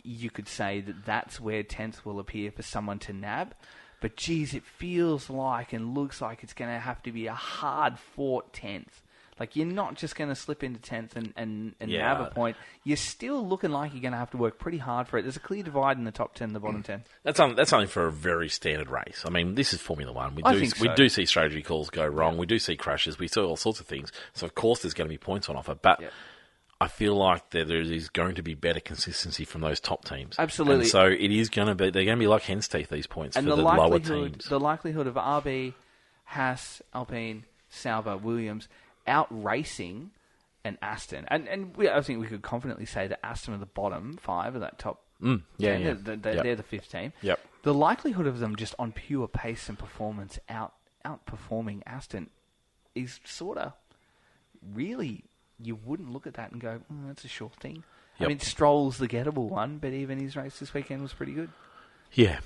You could say that that's where 10th will appear for someone to nab. But geez, it feels like and looks like it's going to have to be a hard-fought 10th. Like, you're not just going to slip into 10th and nab a point. You're still looking like you're going to have to work pretty hard for it. There's a clear divide in the top 10 and the bottom 10. That's only for a very standard race. I mean, this is Formula One. We do see strategy calls go wrong. We do see crashes. We see all sorts of things. So, of course, there's going to be points on offer. But I feel like there is going to be better consistency from those top teams. Absolutely. And so it is going to be, they're going to be like hen's teeth, these points, and for the lower teams. The likelihood of RB, Haas, Alpine, Sauber, Williams out-racing an Aston. And I think we could confidently say that Aston are the bottom 5 of that top 10. They're the 5th team. The likelihood of them just on pure pace and performance outperforming Aston is sort of really... You wouldn't look at that and go, that's a sure thing. I mean, Stroll's the gettable one, but even his race this weekend was pretty good. Yeah,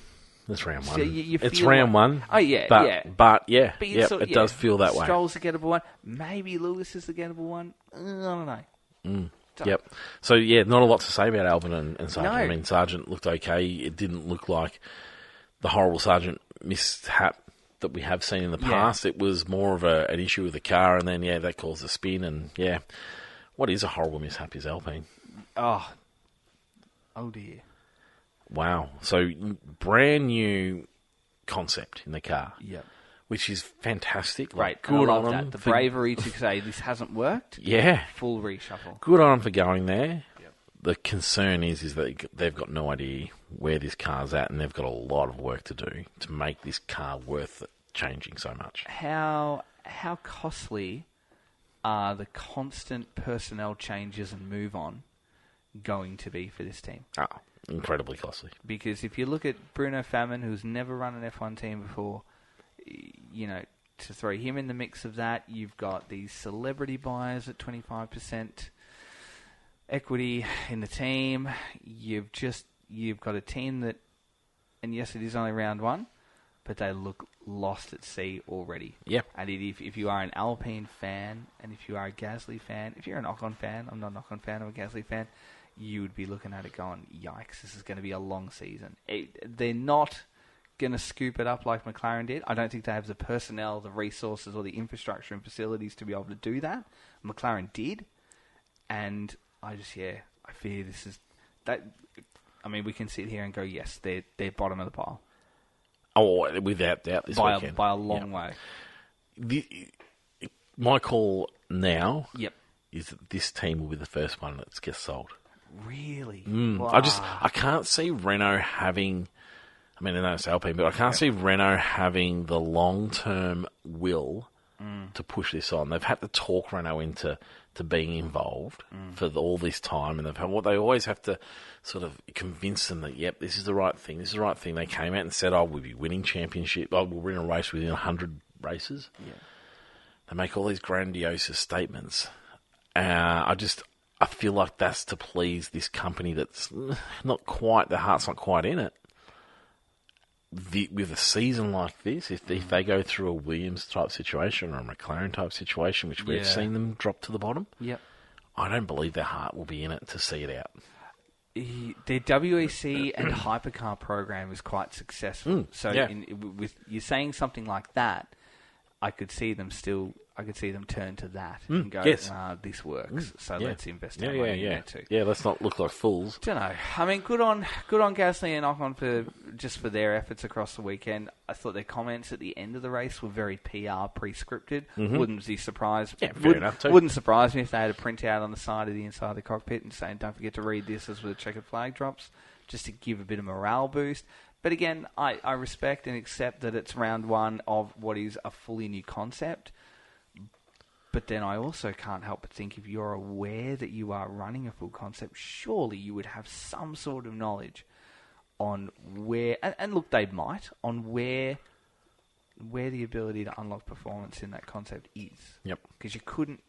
that's round one. So it's round one. Oh, yeah, But it does feel that way. Stroll's the gettable one. Maybe Lewis is the gettable one. I don't know. So, not a lot to say about Albon and Sargent. No. I mean, Sargent looked okay. It didn't look like the horrible Sargent mishap that we have seen in the past. It was more of an issue with the car, and then that caused a spin, and what is a horrible mishap is Alpine. Oh dear. Wow. So brand new concept in the car. Yep. Which is fantastic. Great. Good on them. The bravery to say this hasn't worked. Yeah. Full reshuffle. Good on them for going there. Yep. The concern is that they've got no idea where this car's at, and they've got a lot of work to do to make this car worth changing so much. How costly are the constant personnel changes and move on going to be for this team? Oh, incredibly costly. Because if you look at Bruno Famin, who's never run an F1 team before, to throw him in the mix of that, you've got these celebrity buyers at 25% equity in the team. You've got a team that, and yes, it is only round one, but they look lost at sea already. Yeah. And if you are an Alpine fan, and if you are a Gasly fan, if you're an Ocon fan, I'm not an Ocon fan, I'm a Gasly fan, you would be looking at it going, yikes, this is going to be a long season. They're not going to scoop it up like McLaren did. I don't think they have the personnel, the resources, or the infrastructure and facilities to be able to do that. McLaren did, and I fear this is that. I mean, we can sit here and go, yes, they're bottom of the pile. Oh, without doubt, this weekend by a long way. My call now, yep, is that this team will be the first one that gets sold. Really? Wow. I can't see Renault having. I mean, I know it's Alpine, but I can't see Renault having the long-term will to push this on. They've had to talk Renault into being involved for all this time, and they always have to sort of convince them that, yep, this is the right thing, this is the right thing. They came out and said, we'll be winning championship, we'll win a race within 100 races. Yeah. They make all these grandiose statements. I feel like that's to please this company that's not quite, their heart's not quite in it. With a season like this, if they go through a Williams-type situation or a McLaren-type situation, which we've seen them drop to the bottom, I don't believe their heart will be in it to see it out. Their WEC and hypercar program is quite successful. With you saying something like that, I could see them turn to that and go, this works, so let's invest our money in it too. Yeah, let's not look like fools. Don't know. I mean, good on Gasly and Ocon for their efforts across the weekend. I thought their comments at the end of the race were very PR pre-scripted. Wouldn't be surprised. Yeah, fair enough too. Wouldn't surprise me if they had a printout on the side of the inside of the cockpit and saying, don't forget to read this as the checkered flag drops, just to give a bit of morale boost. But again, I respect and accept that it's round one of what is a fully new concept. But then I also can't help but think, if you're aware that you are running a full concept, surely you would have some sort of knowledge on where, and look, they might, on where the ability to unlock performance in that concept is. Yep. Because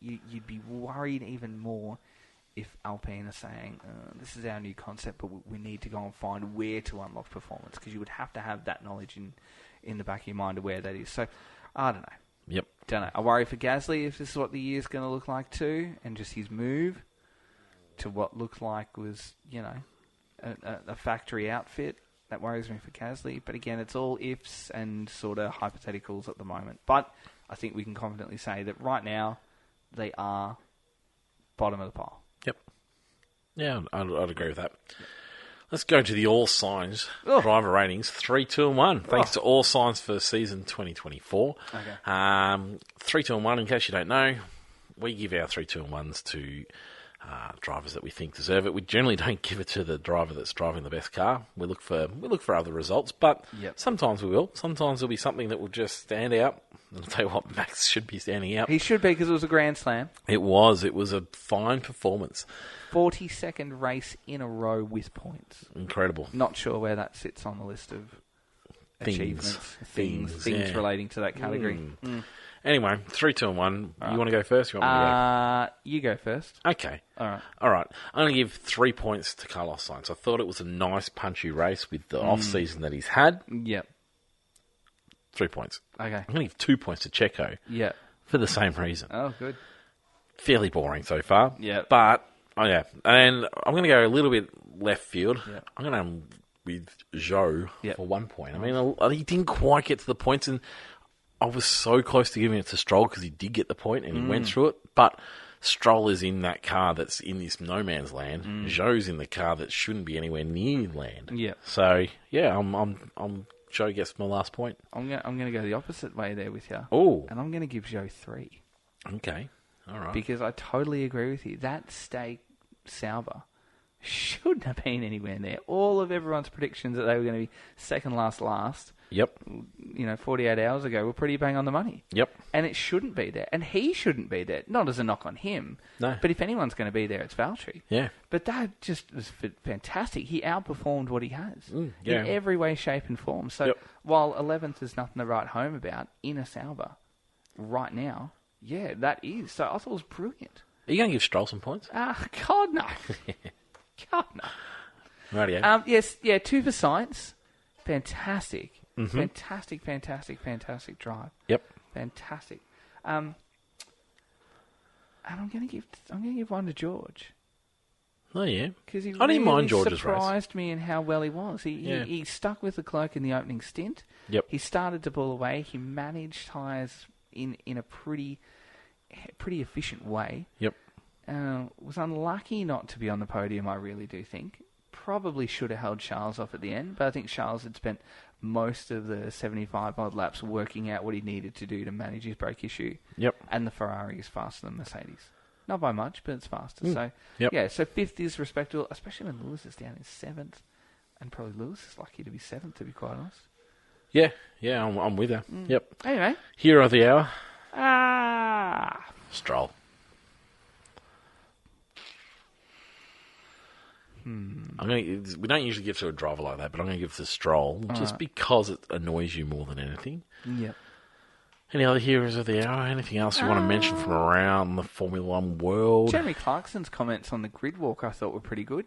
you'd be worried even more if Alpine are saying, this is our new concept, but we need to go and find where to unlock performance, because you would have to have that knowledge in the back of your mind of where that is. So, I don't know. Yep. Don't know. I worry for Gasly if this is what the year's going to look like too, and just his move to what looked like was, a factory outfit. That worries me for Gasly. But again, it's all ifs and sort of hypotheticals at the moment. But I think we can confidently say that right now they are bottom of the pile. Yep. Yeah, I'd agree with that. Let's go to the All Signs driver ratings. 3, 2, and 1. Thanks to All Signs for season 2024. Okay. 3, 2, and 1, in case you don't know, we give our 3, 2, and 1s to drivers that we think deserve it. We generally don't give it to the driver that's driving the best car. We look for other results, but sometimes we will. Sometimes there'll be something that will just stand out. I'll tell you what, Max should be standing out. He should be, because it was a Grand Slam. It was. It was a fine performance. 42nd race in a row with points. Incredible. Not sure where that sits on the list of achievements. Things relating to that category. Anyway, 3, 2, and 1. You want to go first? You want me to go? You go first. Okay. All right. I'm going to give 3 points to Carlos Sainz. I thought it was a nice, punchy race with the off-season that he's had. Yep. 3 points. Okay. I'm going to give 2 points to Checo. Yeah. For the same reason. Oh, good. Fairly boring so far. Yeah. But, and I'm going to go a little bit left field. Yeah. I'm going to with Zhou for 1 point. I mean, he didn't quite get to the points, and I was so close to giving it to Stroll because he did get the point and he went through it. But Stroll is in that car that's in this no man's land. Zhou's in the car that shouldn't be anywhere near land. Yeah. So yeah, I'm Zhou gets my last point. I'm gonna go the opposite way there with you. Oh. And I'm gonna give Zhou 3. Okay. All right. Because I totally agree with you. That Sauber shouldn't have been anywhere near. All of everyone's predictions that they were going to be second last. Yep. 48 hours ago were pretty bang on the money. Yep. And it shouldn't be there. And he shouldn't be there. Not as a knock on him. No. But if anyone's going to be there, it's Valtteri. Yeah. But that just was fantastic. He outperformed what he has in every way, shape and form. So while 11th is nothing to write home about in a Sauber right now, yeah, that is. So I thought it was brilliant. Are you going to give Stroll some points? God, no. God, no. Rightio. Yes, 2 for Sainz. Fantastic. Mm-hmm. Fantastic drive. Yep. Fantastic. And I'm going to give 1 to George. Oh, yeah. Because he I didn't mind George's surprised me in how well he was. He stuck with the cloak in the opening stint. Yep. He started to pull away. He managed tyres in a pretty efficient way. Yep. Was unlucky not to be on the podium, I really do think. Probably should have held Charles off at the end, but I think Charles had spent most of the 75-odd laps working out what he needed to do to manage his brake issue. Yep. And the Ferrari is faster than Mercedes. Not by much, but it's faster. So, yep. So 5th is respectable, especially when Lewis is down in 7th. And probably Lewis is lucky to be 7th, to be quite honest. Yeah, I'm with her. Yep. Anyway. Hero of the hour. Stroll. We don't usually give to a driver like that, but I'm going to give it to Stroll just because it annoys you more than anything. Yep. Any other heroes of the hour? Anything else you want to mention from around the Formula One world? Jeremy Clarkson's comments on the grid walk I thought were pretty good.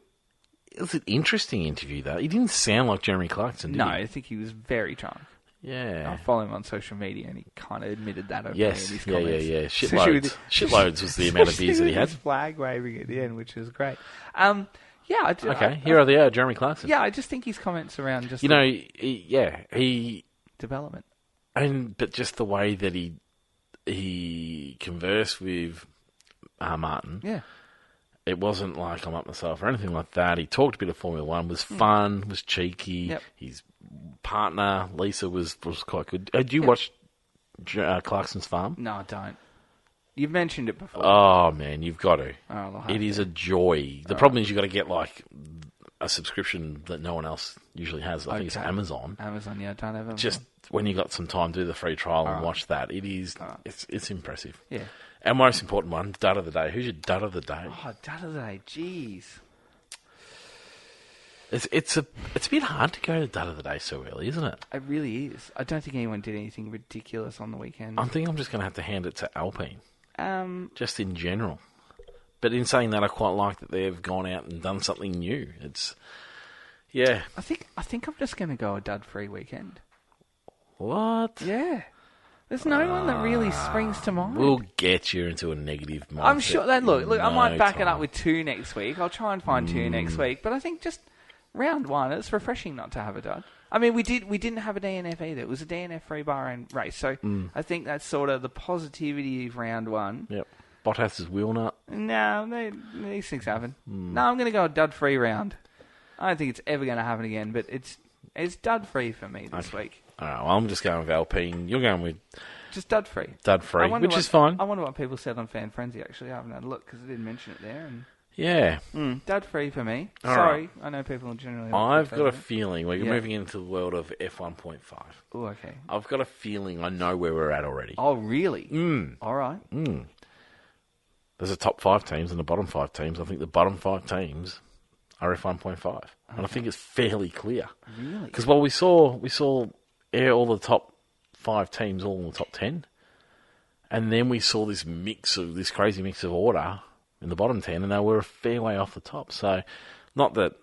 It was an interesting interview, though. He didn't sound like Jeremy Clarkson, did he? No, I think he was very drunk. Yeah. I follow him on social media, and he kind of admitted that openly yes. in his comments. Yeah. Shitloads. Shitloads was the amount of beers that he had. Flag waving at the end, which was great. Hero of the hour, Jeremy Clarkson. Yeah, I just think his comments around just he development, but just the way that he conversed with Martin. Yeah. It wasn't like I'm up myself or anything like that. He talked a bit of Formula One, was fun, was cheeky. Yep. His partner, Lisa, was quite good. Do you watch Clarkson's Farm? No, I don't. You've mentioned it before. Oh, man, you've got to. It is a joy. The problem is you've got to get like a subscription that no one else usually has. I think it's Amazon. Amazon, yeah, I don't have Amazon. Just when you got some time, do the free trial and watch that. It is, it's impressive. Yeah. Our most important one, dud of the day. Who's your dud of the day? Oh, dud of the day, jeez. It's a bit hard to go to dud of the day so early, isn't it? It really is. I don't think anyone did anything ridiculous on the weekend. I think I'm just going to have to hand it to Alpine. Just in general. But in saying that, I quite like that they've gone out and done something new. I think I'm just going to go a dud-free weekend. What? Yeah. There's no one that really springs to mind. We'll get you into a negative mindset. I'm sure that look, I might back it up with 2 next week. I'll try and find 2 next week. But I think just round 1, it's refreshing not to have a dud. I mean, we didn't have a DNF either. It was a DNF-free Bahrain race. So I think that's sort of the positivity of round 1. Yep. Bottas' wheel nut. No, these things happen. No, I'm going to go a dud-free round. I don't think it's ever going to happen again, but it's dud-free for me this week. All right, well, I'm just going with Alpine. You're going with... Just dud-free. Dud-free, which is fine. I wonder what people said on Fan Frenzy, actually. I haven't had a look, because I didn't mention it there. Yeah. Dud-free for me. All Sorry, right. I know people generally... I've got a feeling we're moving into the world of F1.5. Oh, okay. I've got a feeling I know where we're at already. Oh, really? All right. There's a top 5 teams and the bottom 5 teams. I think the bottom 5 teams are F1.5. Okay. And I think it's fairly clear. Really? Because we saw all the top 5 teams all in the top 10. And then we saw this crazy mix of order in the bottom 10, and they were a fair way off the top. So, not that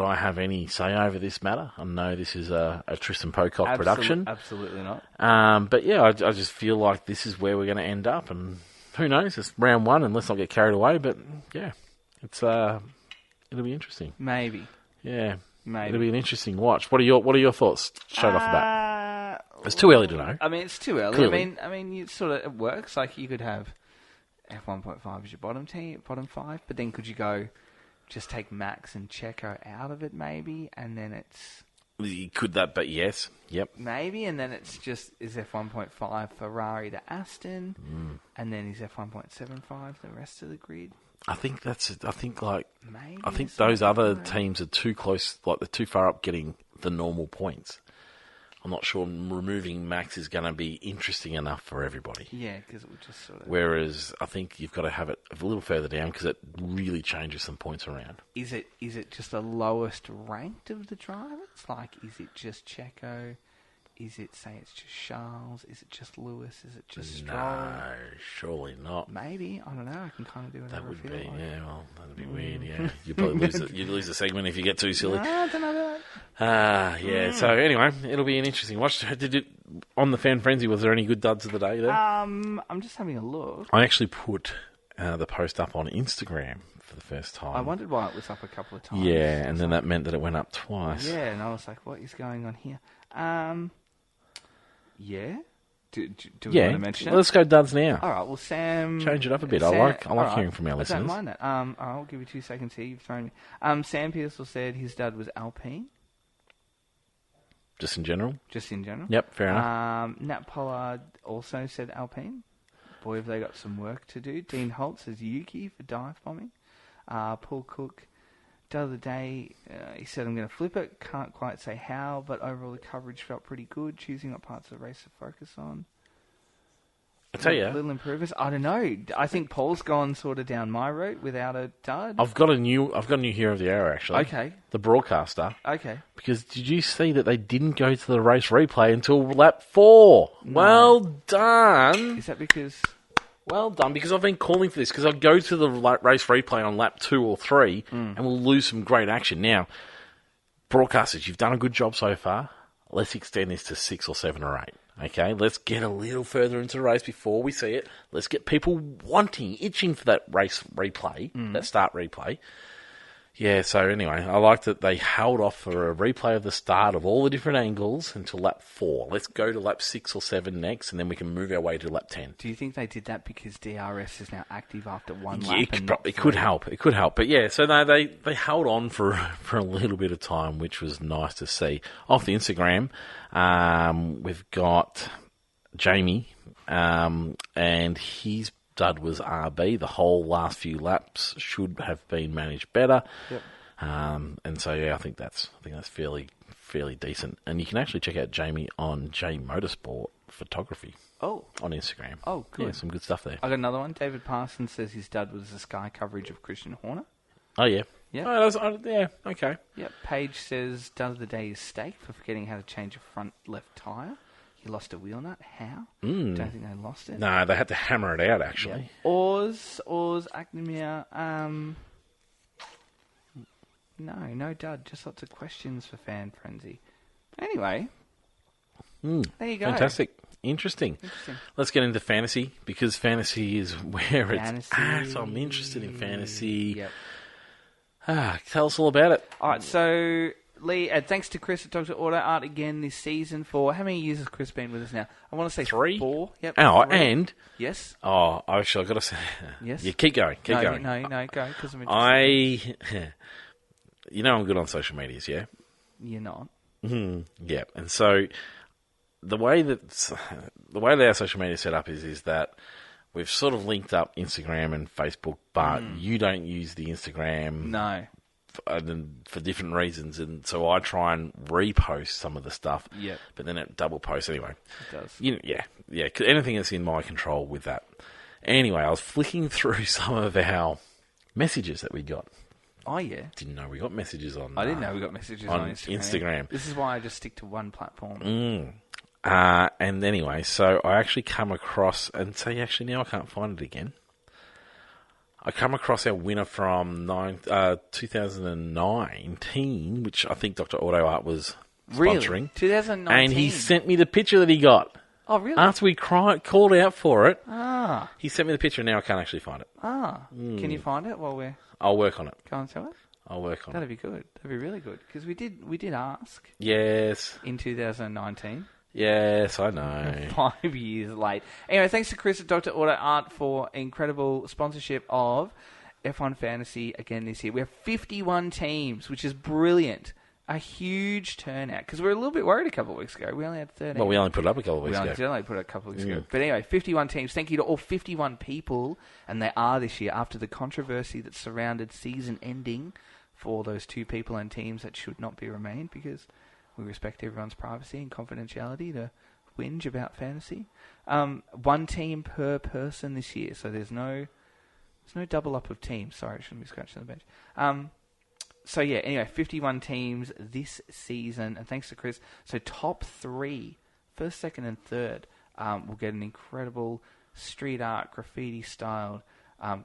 I have any say over this matter. I know this is a Tristan Pocock production. Absolutely not. But yeah, I just feel like this is where we're going to end up, and who knows? It's round 1, and let's not get carried away. But yeah, it'll be interesting. Maybe. Yeah, maybe it'll be an interesting watch. What are your thoughts straight off the bat? It's too early to know. I mean, it's too early. Clearly. I mean, it works. Like you could have F1.5 is your bottom 5. But then could you go, just take Max and Checo out of it maybe, and then it's... Could that, but yes. Yep. Maybe, and then it's just, is F1.5 Ferrari to Aston, and then is F1.75 the rest of the grid? I think Maybe I think those other teams are too close, like they're too far up getting the normal points. I'm not sure removing Max is going to be interesting enough for everybody. Yeah, because it would just sort of... Whereas I think you've got to have it a little further down because it really changes some points around. Is it just the lowest ranked of the drivers? Like, is it just Checo? Is it, say, it's just Charles? Is it just Lewis? Is it just Stroll? No, surely not. Maybe. I don't know. I can kind of do whatever that would I feel be, like. yeah, well, that would be weird, yeah. You'd probably lose the segment if you get too silly. No, I don't know that. Yeah, so anyway, it'll be an interesting watch. On the Fan Frenzy, was there any good duds of the day there? I'm just having a look. I actually put the post up on Instagram for the first time. I wondered why it was up a couple of times. Yeah, and then that meant that it went up twice. Yeah, and I was like, what is going on here? Yeah? Do we want to mention it? Let's go duds now. All right, well, Sam... Change it up a bit. Sam, I like hearing from our listeners. I don't mind that. I'll give you 2 seconds here. You've thrown me. Sam Pearsall said his dad was Alpine. Just in general? Just in general. Yep, fair enough. Nat Pollard also said Alpine. Boy, have they got some work to do. Dean Holt says Yuki for dive bombing. Paul Cook, the other day, he said, I'm going to flip it. Can't quite say how, but overall the coverage felt pretty good. Choosing what parts of the race to focus on. I tell you, little improvers. I don't know. I think Paul's gone sort of down my route without a dud. I've got a new hero of the hour actually. Okay. The broadcaster. Okay. Because did you see that they didn't go to the race replay until lap 4? No. Well done. Is that because? Well done, because I've been calling for this, because I'll go to the race replay on lap 2 or 3, and we'll lose some great action. Now, broadcasters, you've done a good job so far. Let's extend this to 6 or 7 or 8. Okay, let's get a little further into the race before we see it. Let's get people itching for that race replay, that start replay. Yeah, so anyway, I like that they held off for a replay of the start of all the different angles until lap 4. Let's go to lap 6 or 7 next, and then we can move our way to lap 10. Do you think they did that because DRS is now active after one lap? It could help. It could help. But yeah, so no, they held on for a little bit of time, which was nice to see. Off the Instagram, we've got Jamie, and his dud was RB. The whole last few laps should have been managed better. Yep. And so yeah, I think that's fairly decent. And you can actually check out Jamie on J Motorsport Photography. Oh. On Instagram. Oh, good. Yeah, some good stuff there. I got another one. David Parsons says his dud was the Sky coverage of Christian Horner. Oh yeah. Yeah. Oh, yeah. Okay. Yep. Paige says dud of the day is Steak for forgetting how to change a front left tyre. He lost a wheel nut. How? Don't think they lost it. No, they had to hammer it out, actually. Yeah. Oz Acnemia. No dud. Just lots of questions for Fan Frenzy. Anyway, there you go. Fantastic. Interesting. Let's get into fantasy, because fantasy is where it's at. So I'm interested in fantasy. Yep. Tell us all about it. All right, so... Lee, thanks to Chris at Dr. Auto Art again this season for... How many years has Chris been with us now? I want to say 3. 4. Yep. Oh, 3. and... Yes? Oh, actually, I've got to say... Yes? Yeah, keep going. No, going. No, go, because I'm interested. You know I'm good on social medias, yeah? You're not. Yeah, and so the way that our social media is set up is that we've sort of linked up Instagram and Facebook, but you don't use the Instagram... No. For different reasons, and so I try and repost some of the stuff. Yeah. But then it double posts anyway. It does. Yeah. Anything that's in my control with that. Anyway, I was flicking through some of our messages that we got. Oh yeah. Didn't know we got messages on. I didn't know we got messages on Instagram. This is why I just stick to one platform. And anyway, so I actually come across, and so actually now I can't find it again. I come across our winner from 2019, which I think Dr. Auto Art was sponsoring. Really? 2019? And he sent me the picture that he got. Oh, really? After we called out for it, he sent me the picture, and now I can't actually find it. Can you find it while we're... I'll work on it. Go on to it? I'll work on That'd be good. That'd be really good. Because we did ask. Yes. In 2019. Yes, I know. 5 years late. Anyway, thanks to Chris at Dr. Auto Art for incredible sponsorship of F1 Fantasy again this year. We have 51 teams, which is brilliant. A huge turnout, because we were a little bit worried a couple of weeks ago. We only had 13. Well, we only put it up a couple of weeks ago. We only put it up a couple of weeks ago. But anyway, 51 teams. Thank you to all 51 people, and they are this year, after the controversy that surrounded season ending for those 2 people and teams that should not be remained, because we respect everyone's privacy and confidentiality to whinge about fantasy. 1 team per person this year, so there's no double up of teams. Sorry, I shouldn't be scratching the bench. So yeah, anyway, 51 teams this season, and thanks to Chris. So top 3, first, second, and third, will get an incredible street art, graffiti-styled,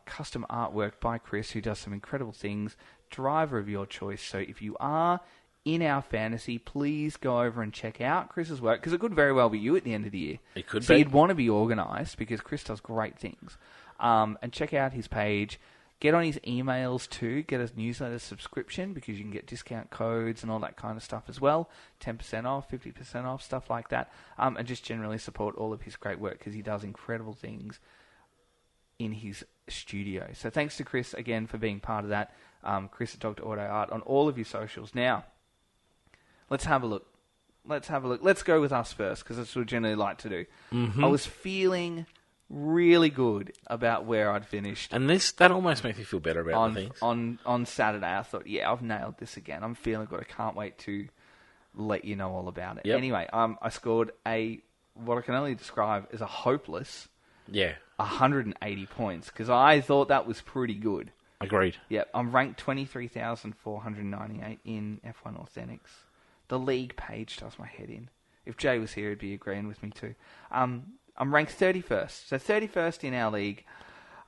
custom artwork by Chris, who does some incredible things. Driver of your choice. So if you are in our fantasy, please go over and check out Chris's work, because it could very well be you at the end of the year. It could be. So you'd want to be organised, because Chris does great things. And check out his page. Get on his emails too. Get a newsletter subscription, because you can get discount codes and all that kind of stuff as well. 10% off, 50% off, stuff like that. And just generally support all of his great work, because he does incredible things in his studio. So thanks to Chris again for being part of that. Chris at Dr. Auto Art on all of your socials. Now, let's have a look. Let's go with us first, because that's what we generally like to do. I was feeling really good about where I'd finished. And that almost makes me feel better about things. On Saturday, I thought, yeah, I've nailed this again. I'm feeling good. I can't wait to let you know all about it. Yep. Anyway, I scored what I can only describe as a hopeless 180 points, because I thought that was pretty good. Agreed. Yep, I'm ranked 23,498 in F1 Authentics. The league page does my head in. If Jay was here, he'd be agreeing with me too. I'm ranked 31st. So 31st in our league.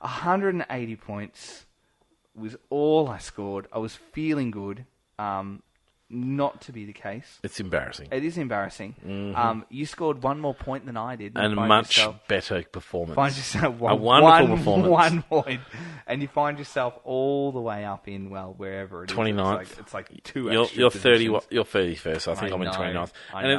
180 points was all I scored. I was feeling good. Not to be the case. It's embarrassing. It is embarrassing. You scored 1 more point than I did. And much better performance. Find yourself a wonderful performance. 1 point. And you find yourself all the way up in, wherever it is. 29th. It's like 2 extra You're 30. You're 31st. I think I'm in 29th. And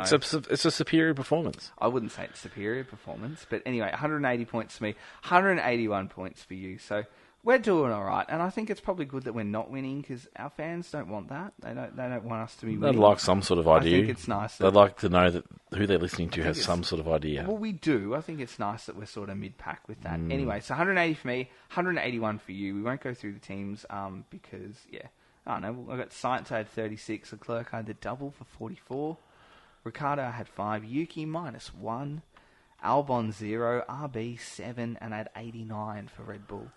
it's a superior performance. I wouldn't say it's superior performance. But anyway, 180 points for me. 181 points for you. So we're doing all right, and I think it's probably good that we're not winning, because our fans don't want that. They don't want us to be winning. They'd like some sort of idea. I think it's nice. They'd like to know that who they're listening to has some sort of idea. Well, we do. I think it's nice that we're sort of mid-pack with that. Anyway, so 180 for me, 181 for you. We won't go through the teams because, I don't know. I got Science, I had 36. Leclerc, I had the double for 44. Ricardo, I had 5. Yuki, -1. Albon, 0. RB, 7. And I had 89 for Red Bull.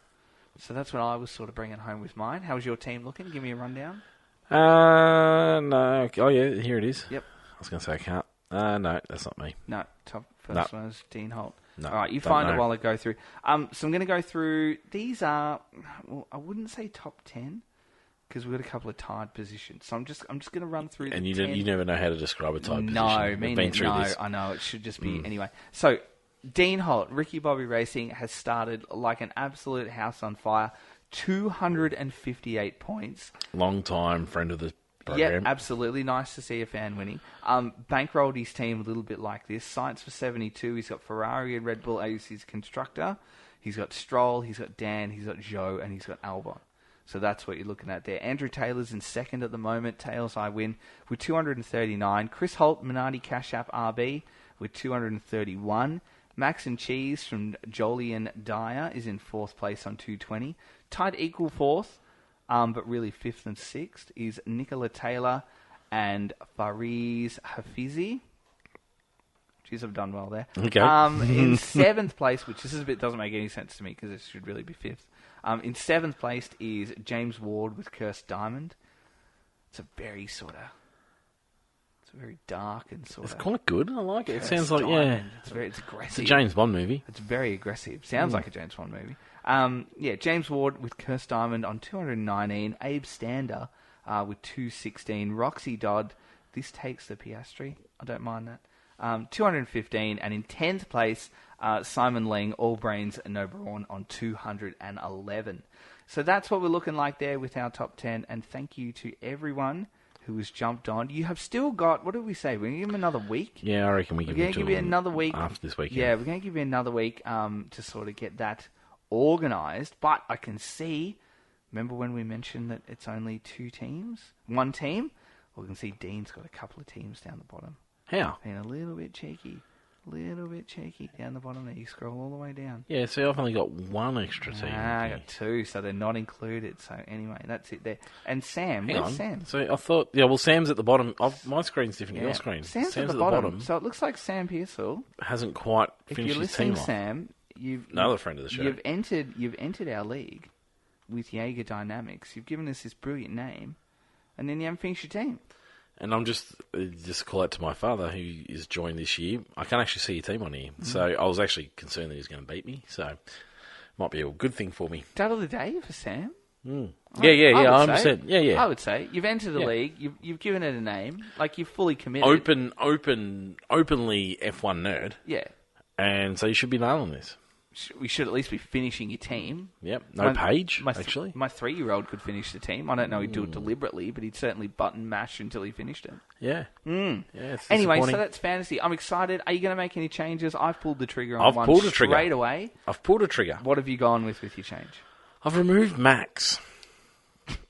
So that's what I was sort of bringing home with mine. How was your team looking? Give me a rundown. No. Oh, yeah, here it is. Yep. I was going to say I can't. No, that's not me. No, first one was Dean Holt. No, all right, you find it while I go through. So I'm going to go through. These are, I wouldn't say top 10, because we've got a couple of tied positions. So I'm just going to run through. And you never know how to describe a tied position. No, We've been through this. I know. It should just be anyway. So Dean Holt, Ricky Bobby Racing, has started like an absolute house on fire. 258 points. Long time friend of the program. Yeah, absolutely. Nice to see a fan winning. Bankrolled his team a little bit like this. Science for 72. He's got Ferrari and Red Bull as his constructor. He's got Stroll, he's got Dan, he's got Zhou, and he's got Albon. So that's what you're looking at there. Andrew Taylor's in second at the moment. Tails I win with 239. Chris Holt, Minardi Cash App RB with 231. Max and Cheese from Jolyon Dyer is in fourth place on 220. Tied equal fourth, but really fifth and sixth, is Nicola Taylor and Fariz Hafizi. Jeez, I've done well there. Okay. In seventh place, which this is a bit doesn't make any sense to me because it should really be fifth. In seventh place is James Ward with Cursed Diamond. It's a very very dark and sort of... It's quite good. I like it. It sounds like, yeah... It's aggressive. It's a James Bond movie. It's very aggressive. Sounds like a James Bond movie. James Ward with Cursed Diamond on 219. Abe Stander with 216. Roxy Dodd. This takes the Piastri. I don't mind that. 215. And in 10th place, Simon Ling, All Brains, No Brawn on 211. So that's what we're looking like there with our top 10. And thank you to everyone who was jumped on. You have still got, what did we say? We're going to give him another week? Yeah, I reckon we're going to give you another week. After this weekend. Yeah, we're going to give you another week to sort of get that organised. But I can see, remember when we mentioned that it's only 2 teams? 1 team? Well, we can see Dean's got a couple of teams down the bottom. How? Being a little bit cheeky. Down the bottom there. You scroll all the way down. Yeah, so I've only got 1 extra team. I got 2, so they're not included. So anyway, that's it there. And Sam, where's Sam? So I thought, Sam's at the bottom. My screen's different to your screen. Sam's at the bottom. So it looks like Sam Pearsall hasn't quite finished his team off. If you're listening, Sam, another friend of the show. You've entered our league with Jaeger Dynamics. You've given us this brilliant name, and then you haven't finished your team. And I'm just call out to my father, who is joined this year. I can't actually see your team on here. So I was actually concerned that he was going to beat me. So might be a good thing for me. Start of the day for Sam. Yeah, 100%. Yeah. I would say. You've entered the league. You've given it a name. Like, you've fully committed. Openly F1 nerd. Yeah. And so you should be nailing this. We should at least be finishing your team. Yep. No page, actually. My 3-year-old could finish the team. I don't know he'd do it deliberately, but he'd certainly button mash until he finished it. Yeah. Yeah, anyway, so that's fantasy. I'm excited. Are you going to make any changes? I've pulled the trigger on one straight away. I've pulled a trigger. What have you gone with your change? I've removed Max.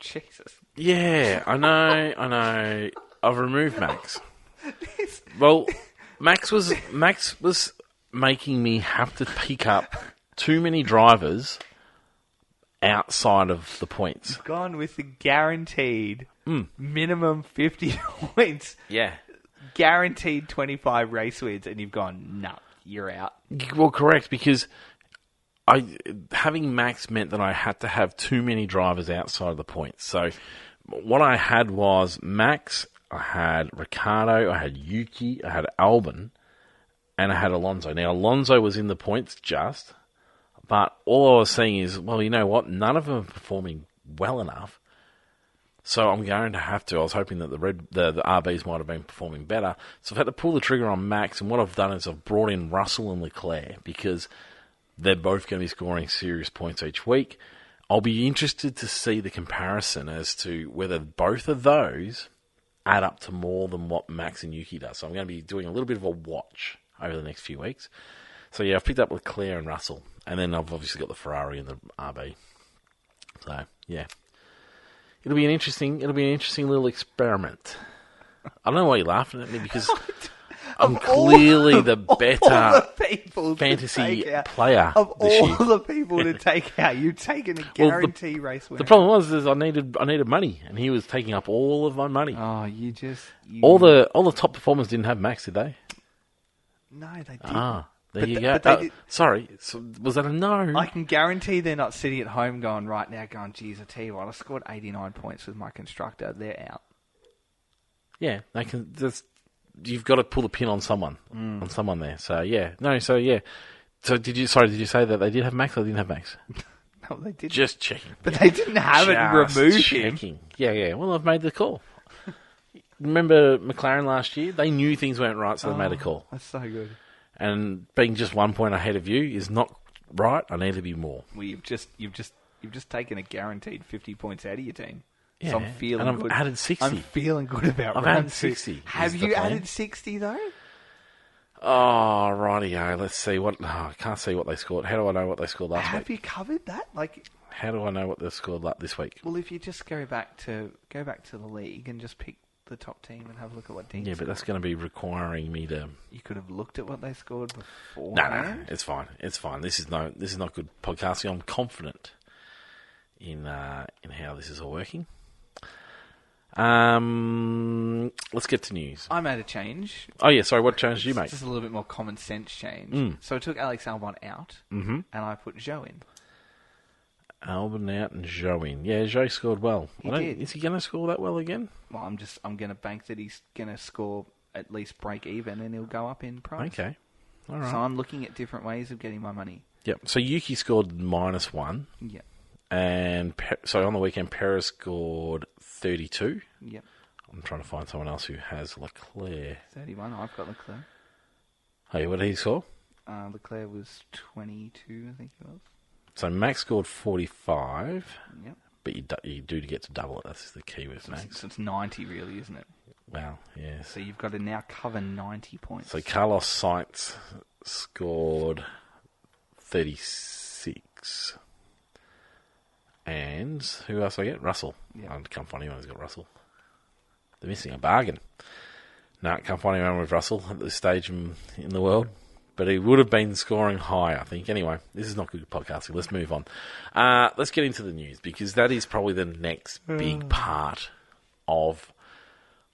Jesus. Yeah, I know. I've removed Max. Well, Max was making me have to pick up too many drivers outside of the points. You've gone with the guaranteed minimum 50 points. Yeah. Guaranteed 25 race wins, and you've gone, no, you're out. Well, correct, because having Max meant that I had to have too many drivers outside of the points. So what I had was Max, I had Ricciardo, I had Yuki, I had Albon, and I had Alonso. Now, Alonso was in the points but all I was saying is, well, you know what? None of them are performing well enough. So I'm going to have to. I was hoping that the RBs might have been performing better. So I've had to pull the trigger on Max, and what I've done is I've brought in Russell and Leclerc because they're both going to be scoring serious points each week. I'll be interested to see the comparison as to whether both of those add up to more than what Max and Yuki does. So I'm going to be doing a little bit of a watch over the next few weeks. So yeah, I've picked up Leclerc and Russell, and then I've obviously got the Ferrari and the RB. So yeah, it'll be an interesting little experiment. I don't know why you're laughing at me because I'm clearly the better fantasy player. Of all the people to take out, you've taken a guarantee race winner. The problem was I needed money, and he was taking up all of my money. Oh, all the top performers didn't have Max, did they? No, they didn't. There you go. Sorry, so was that a no? I can guarantee they're not sitting at home going, geez, I tell you what, I scored 89 points with my constructor. They're out. Yeah, they can. You've got to pull the pin on someone, there. So yeah, no. So yeah. So did you say that they did have Max or they didn't have Max? No, they didn't. Just checking. But they didn't have it and remove him. Yeah. Well, I've made the call. Remember McLaren last year? They knew things weren't right, so they made a call. That's so good. And being just 1 point ahead of you is not right. I need to be more. Well, you've just taken a guaranteed 50 points out of your team. Yeah, so I'm feeling and I've good. added 60. I'm feeling good about I've added 60. Have you added 60 though? Oh, rightio. Let's see I can't see what they scored. How do I know what they scored last week? Have you covered that? How do I know what they scored this week? Well, if you just go back to the league and just pick the top team and have a look at what team. Yeah, but that's going to be requiring me to. You could have looked at what they scored before. No, it's fine. It's fine. This is not good podcasting. I'm confident in how this is all working. Let's get to news. I made a change. Oh yeah, sorry. What change did you make? Just a little bit more common sense change. So I took Alex Albon out, and I put Zhou in. Albon out and Zhou in. Yeah, Zhou scored well. He did. Is he going to score that well again? Well, I'm going to bank that he's going to score at least break even, and he'll go up in price. Okay, all right. So I'm looking at different ways of getting my money. Yep. So Yuki scored -1. Yep. And so on the weekend, Perez scored 32. Yep. I'm trying to find someone else who has Leclerc. 31. I've got Leclerc. Hey, what did he score? Leclerc was 22, I think he was. So Max scored 45. Yep. but you do get to double it. That's the key with Max. So it's 90 really, isn't it? Wow, yes. So you've got to now cover 90 points. So Carlos Sainz scored 36. And who else I get? Russell. Yeah. I can't find anyone who's got Russell. They're missing a bargain. No, can't find anyone with Russell at this stage in the world. But he would have been scoring high, I think. Anyway, this is not good podcasting. Let's move on. Let's get into the news, because that is probably the next big part of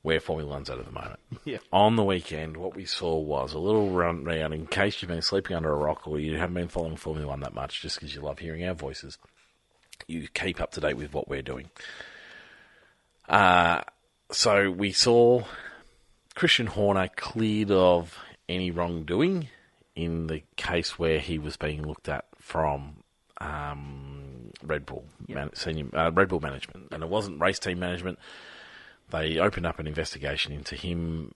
where Formula One's at the moment. Yeah. On the weekend, what we saw was a little run round, in case you've been sleeping under a rock or you haven't been following Formula One that much, just because you love hearing our voices, you keep up to date with what we're doing. So we saw Christian Horner cleared of any wrongdoing in the case where he was being looked at from Red Bull, Red Bull management, and it wasn't race team management. They opened up an investigation into him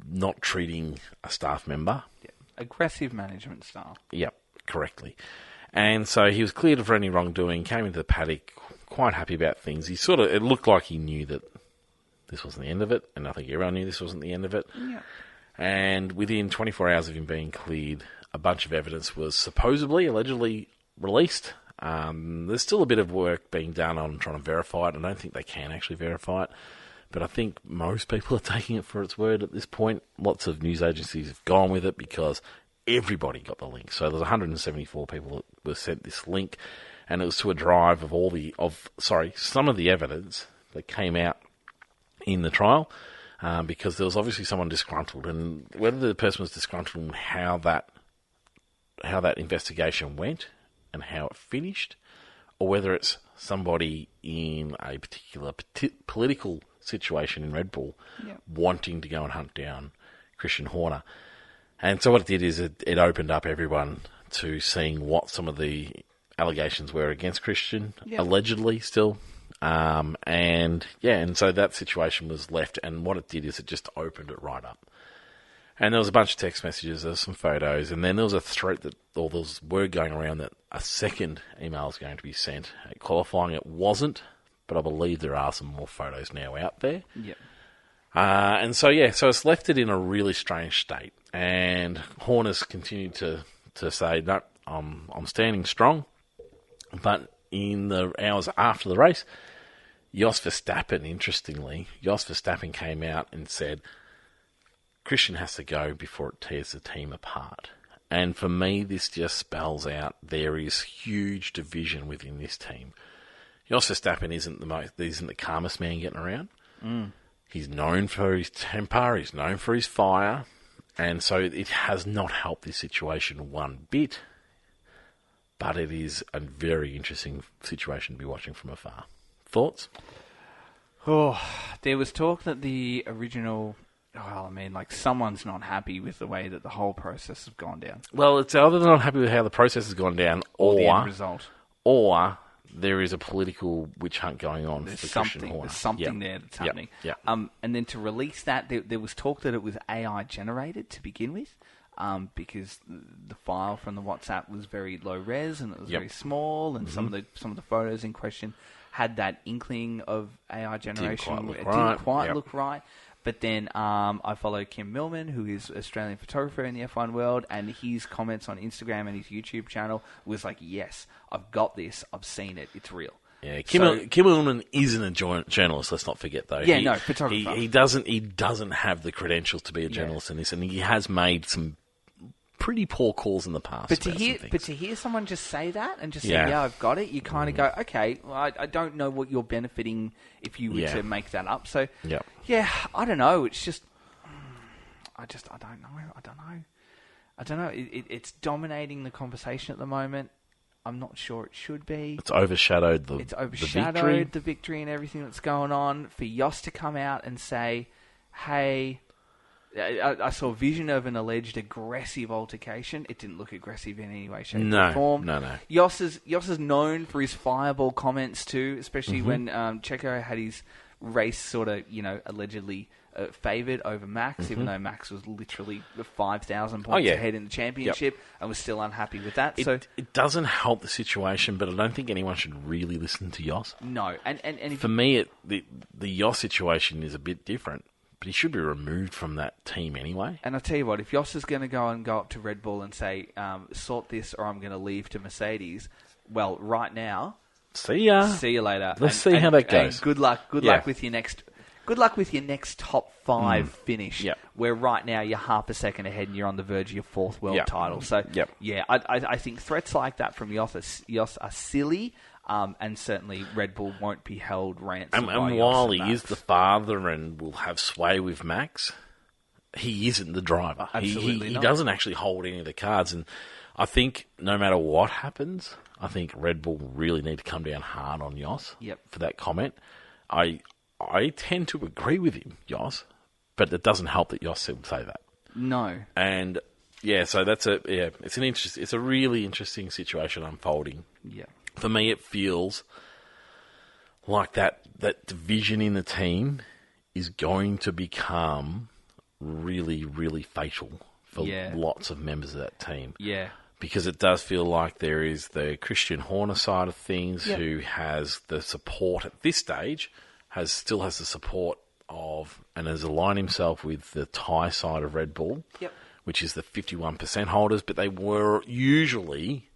not treating a staff member. Yeah. Aggressive management style. Yep, correctly. And so he was cleared of any wrongdoing, came into the paddock, quite happy about things. It looked like he knew that this wasn't the end of it, and I think everyone knew this wasn't the end of it. Yeah. And within 24 hours of him being cleared, a bunch of evidence was allegedly released. There's still a bit of work being done on trying to verify it. I don't think they can actually verify it, but I think most people are taking it for its word at this point. Lots of news agencies have gone with it because everybody got the link. So there's 174 people that were sent this link, and it was to a drive of some of the evidence that came out in the trial, because there was obviously someone disgruntled, and whether the person was disgruntled and how that investigation went and how it finished, or whether it's somebody in a particular political situation in Red Bull wanting to go and hunt down Christian Horner. And so what it did is it opened up everyone to seeing what some of the allegations were against Christian, allegedly still. And so that situation was left, and what it did is it just opened it right up. And there was a bunch of text messages, there was some photos, and then there was a threat there was word going around that a second email is going to be sent. Qualifying it wasn't, but I believe there are some more photos now out there. Yep. So it's left it in a really strange state. And Horner's continued to say, no, I'm standing strong. But in the hours after the race, Jos Verstappen came out and said, Christian has to go before it tears the team apart. And for me, this just spells out there is huge division within this team. Jos Verstappen isn't the calmest man getting around. Mm. He's known for his temper. He's known for his fire. And so it has not helped this situation one bit. But it is a very interesting situation to be watching from afar. Thoughts? Oh, there was talk that the original... someone's not happy with the way that the whole process has gone down. Well, it's either they're not happy with how the process has gone down, or the end result. Or there is a political witch hunt going on for Christian Horner. There's something there that's happening. Yep. And then to release that, there was talk that it was AI generated to begin with, because the file from the WhatsApp was very low res and it was very small, and some of the photos in question had that inkling of AI generation. Didn't quite look right. But then I follow Kim Millman, who is an Australian photographer in the F1 world, and his comments on Instagram and his YouTube channel was like, yes, I've got this, I've seen it, it's real. Yeah, Kim Millman isn't a journalist, let's not forget, though. Yeah, photographer. He doesn't have the credentials to be a journalist in this, and he has made some pretty poor calls in the past. But to hear someone just say that and just say, I've got it, you kind of go, okay, well, I don't know what you're benefiting if you were to make that up. So, I don't know. It's just, I don't know. It's dominating the conversation at the moment. I'm not sure it should be. It's overshadowed the victory and everything that's going on. For Jos to come out and say, hey... I saw a vision of an alleged aggressive altercation. It didn't look aggressive in any way, shape, or form. No. Jos is known for his fireball comments too, especially when Checo had his race sort of, allegedly favoured over Max, even though Max was literally 5,000 points ahead in the championship and was still unhappy with that. It doesn't help the situation, but I don't think anyone should really listen to Jos. No. And for me, the Jos situation is a bit different, but he should be removed from that team anyway. And I'll tell you what, if Jos is going to go up to Red Bull and say, sort this or I'm going to leave to Mercedes, well, right now... See ya. See you later. Let's see how that goes. Good luck. Good luck with your next... Good luck with your next top 5 finish, where right now you're half a second ahead and you're on the verge of your 4th world title. So, I think threats like that from Jos are silly, and certainly Red Bull won't be held ransom. And while he is the father and will have sway with Max, he isn't the driver. Absolutely not. He doesn't actually hold any of the cards. And I think no matter what happens, I think Red Bull really need to come down hard on Jos for that comment. I tend to agree with him, Jos, but it doesn't help that Jos would say that. No. And so that's it's a really interesting situation unfolding. Yeah. For me, it feels like that division in the team is going to become really, really fatal for lots of members of that team. Yeah. Because it does feel like there is the Christian Horner side of things who has the support at this stage, still has the support of and has aligned himself with the Thai side of Red Bull, which is the 51% holders, but they were usually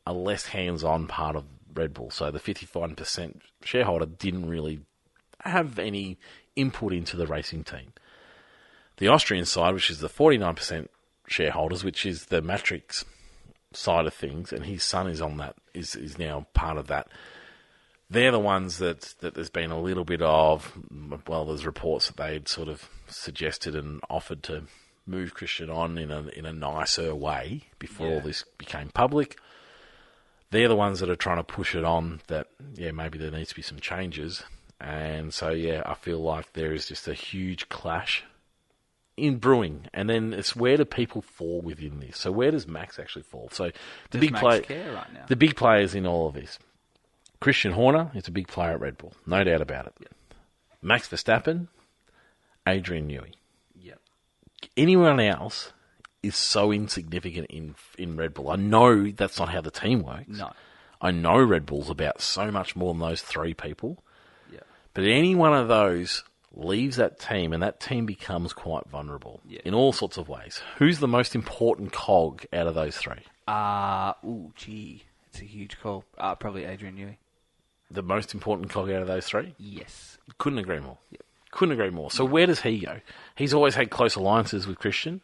a less hands-on part of Red Bull. So the 51% shareholder didn't really have any input into the racing team. The Austrian side, which is the 49% shareholders, which is the Matrix side of things, and his son is on that, is now part of that. They're the ones that there's been a little bit of, well, there's reports that they'd sort of suggested and offered to move Christian on in a nicer way before all this became public. They're the ones that are trying to push it on that, maybe there needs to be some changes. And so, I feel like there is just a huge clash in brewing. And then it's where do people fall within this? So where does Max actually fall? So the big players in all of this. Christian Horner is a big player at Red Bull, no doubt about it. Yep. Max Verstappen, Adrian Newey. Yep. Anyone else is so insignificant in Red Bull. I know that's not how the team works. No. I know Red Bull's about so much more than those 3 people. Yep. But any one of those leaves that team, and that team becomes quite vulnerable in all sorts of ways. Who's the most important cog out of those 3? It's a huge call. Probably Adrian Newey. The most important cog out of those 3? Yes. Couldn't agree more. Yep. Couldn't agree more. So where does he go? He's always had close alliances with Christian.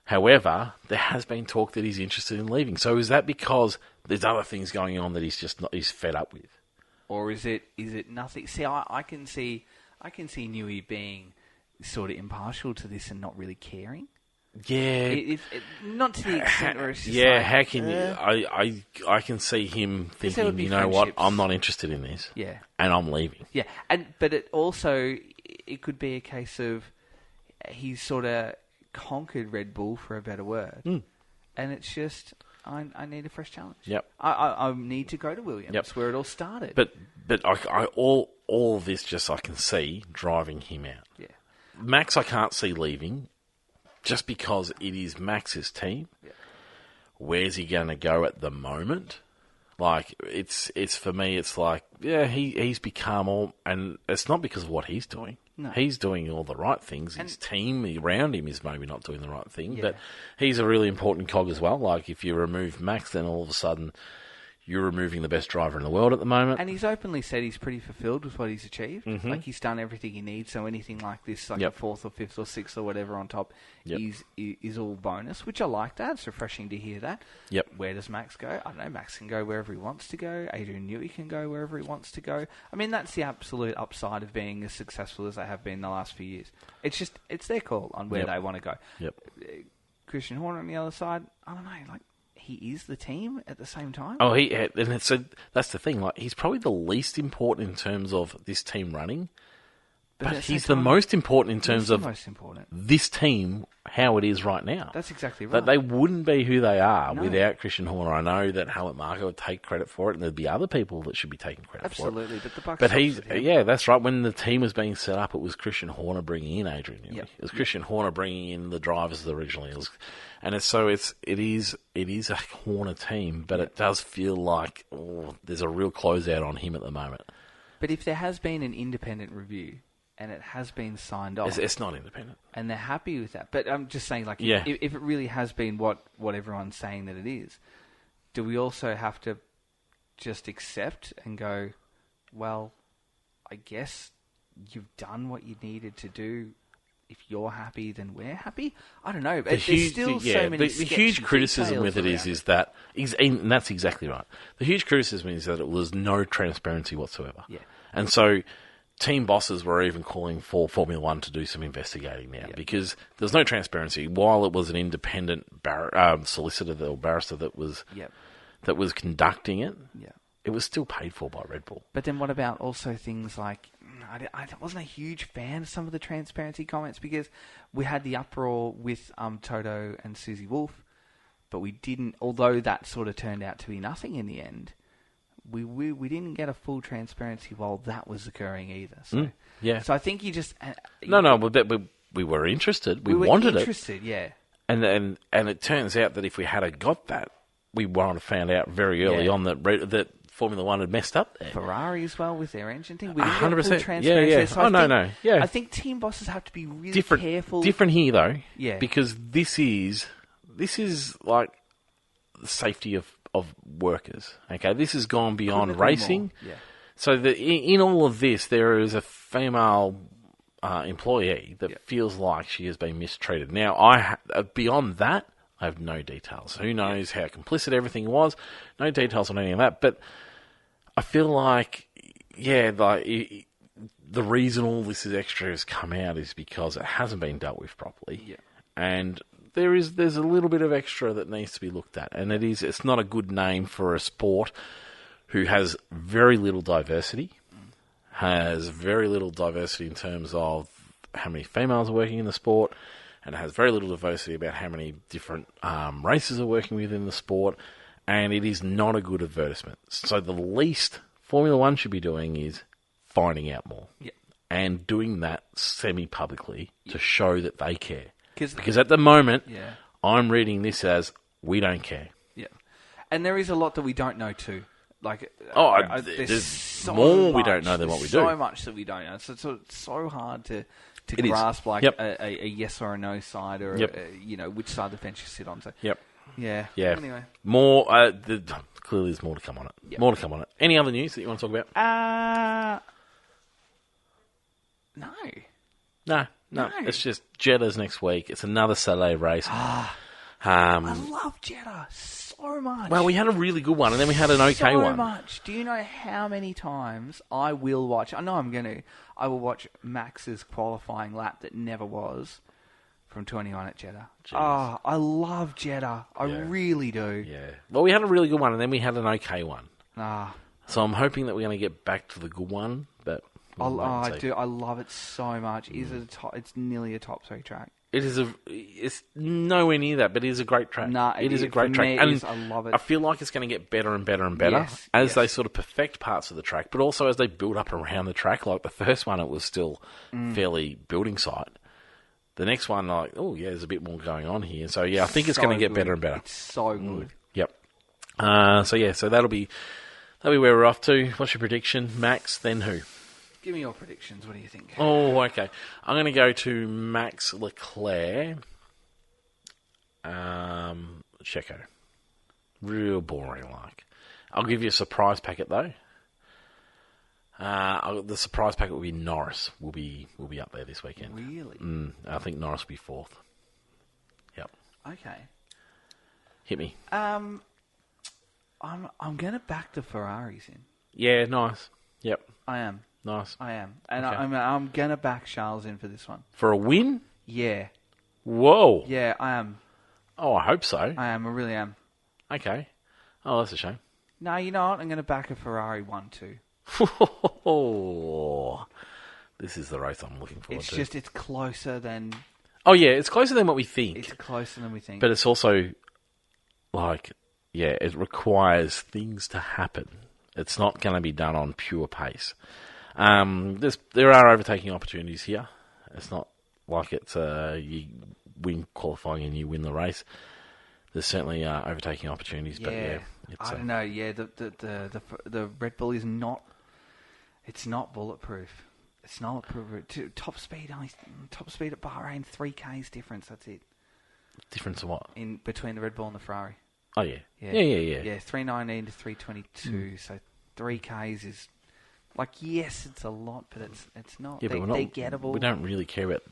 However, there has been talk that he's interested in leaving. So is that because there's other things going on that he's fed up with? Or is it nothing? See, I can see Newey being sort of impartial to this and not really caring. Yeah, not to the extent where it's just how can you? I can see him thinking, you know what, I'm not interested in this. Yeah, and I'm leaving. Yeah, but it also could be a case of he's sort of conquered Red Bull, for a better word, and it's just I need a fresh challenge. Yep, I need to go to Williams. That's where it all started. But I all of this just I can see driving him out. Yeah, Max I can't see leaving. Just because it is Max's team, where's he going to go at the moment? Like it's for me, it's like he's become all, and it's not because of what he's doing. No. He's doing all the right things. His team around him is maybe not doing the right thing, but he's a really important cog as well. Like if you remove Max, then all of a sudden you're removing the best driver in the world at the moment. And he's openly said he's pretty fulfilled with what he's achieved. Mm-hmm. Like, he's done everything he needs, so anything like this, like a 4th or 5th or 6th or whatever on top, is all bonus, which I like that. It's refreshing to hear that. Yep. Where does Max go? I don't know. Max can go wherever he wants to go. Adrian Newey can go wherever he wants to go. I mean, that's the absolute upside of being as successful as they have been the last few years. It's just, it's their call on where they want to go. Yep. Christian Horner on the other side, I don't know, like, he is the team at the same time. Oh, that's the thing. Like, he's probably the least important in terms of this team running, But he's the most important in terms of this team, how it is right now. That's exactly right. That they wouldn't be who they are without Christian Horner. I know that Helmut Marko would take credit for it, and there'd be other people that should be taking credit for it. Absolutely, but the Bucks. But that's right. When the team was being set up, it was Christian Horner bringing in Adrian Newey. Yep. It was Christian Horner bringing in the drivers originally. It is a Horner team, but it does feel like there's a real closeout on him at the moment. But if there has been an independent review, and it has been signed off. It's not independent. And they're happy with that. But I'm just saying, if it really has been what everyone's saying that it is, do we also have to just accept and go, well, I guess you've done what you needed to do. If you're happy, then we're happy? I don't know. There's still so many the huge criticism with it is that, and that's exactly right. The huge criticism is that it was no transparency whatsoever. Yeah. And so team bosses were even calling for Formula One to do some investigating now because there's no transparency. While it was an independent solicitor or barrister that was conducting it, it was still paid for by Red Bull. But then what about also things like, I wasn't a huge fan of some of the transparency comments because we had the uproar with Toto and Susie Wolff, but we didn't, although that sort of turned out to be nothing in the end, we didn't get a full transparency while that was occurring either. So, so I think you just... we were interested. We wanted interested, it. And it turns out that if we had got that, we would have found out very early on that Formula One had messed up there. Ferrari as well with their engine thing. We didn't get full 100%. transparency. Yeah. So I think team bosses have to be really careful. Different here though. Yeah. Because this is like the safety of workers. Okay, this has gone beyond racing. Yeah. So in all of this, there is a female employee that feels like she has been mistreated. Now, beyond that, I have no details. Who knows how complicit everything was? No details on any of that. But I feel like, the reason all this extra has come out is because it hasn't been dealt with properly. Yeah. And there's a little bit of extra that needs to be looked at. And it's not a good name for a sport who has very little diversity, has very little diversity in terms of how many females are working in the sport, and it has very little diversity about how many different races are working within the sport, and it is not a good advertisement. So the least Formula One should be doing is finding out more and doing that semi-publicly to show that they care. Because at the moment, I'm reading this as, we don't care. Yeah. And there is a lot that we don't know too. Like, there's so more we don't know than what we do. So much that we don't know. So it's so hard to grasp a yes or a no side or which side of the fence you sit on. So yeah. Anyway, more. Clearly, there's more to come on it. Yep. More to come on it. Any other news that you want to talk about? No. It's just Jeddah's next week. It's another Saturday race. I love Jeddah so much. Well, we had a really good one, and then we had an okay one. So much. Do you know how many times I will watch? I know I'm going to. I will watch Max's qualifying lap that never was from 21 at Jeddah. Jeez. Oh, I love Jeddah. I really do. Yeah. Well, we had a really good one, and then we had an okay one. So I'm hoping that we're going to get back to the good one, but... I do. I love it so much. It's nearly a top 3 track. It's nowhere near that, but it is a great track. It is a great track. And I love it. I feel like it's going to get better and better and better as they sort of perfect parts of the track, but also as they build up around the track. Like the first one, it was still fairly building site. The next one, there's a bit more going on here. So, I think it's going to get better and better. It's so good. Yep. So that'll be where we're off to. What's your prediction? Max, then who? Give me your predictions. What do you think? Oh, okay. I'm going to go to Max Leclerc. Checo. Real boring, like. I'll give you a surprise packet, though. The surprise packet will be Norris. Will be up there this weekend. Really? I think Norris will be 4th. Yep. Okay. Hit me. I'm going to back the Ferraris in. Yeah, nice. Yep. I am. Nice. I am. And okay. I'm going to back Charles in for this one. For a win? Yeah. Whoa. Yeah, I am. Oh, I hope so. I am. I really am. Okay. Oh, that's a shame. No, you know what? I'm going to back a Ferrari 1-2. this is the race I'm looking forward to. It's closer than... Oh, yeah, it's closer than what we think. It's closer than we think. But it's also, it requires things to happen. It's not going to be done on pure pace. There are overtaking opportunities here. It's not like it's you win qualifying and you win the race. There's certainly overtaking opportunities, but I don't know. Yeah, the Red Bull is not. It's not bulletproof. It's not bulletproof. Top speed at Bahrain, 3K's difference. That's it. Difference of what? In between the Red Bull and the Ferrari. Oh yeah. Yeah. 319 to 322. So 3K's is yes, it's a lot, but it's not. Yeah, but they're gettable. We don't really care about.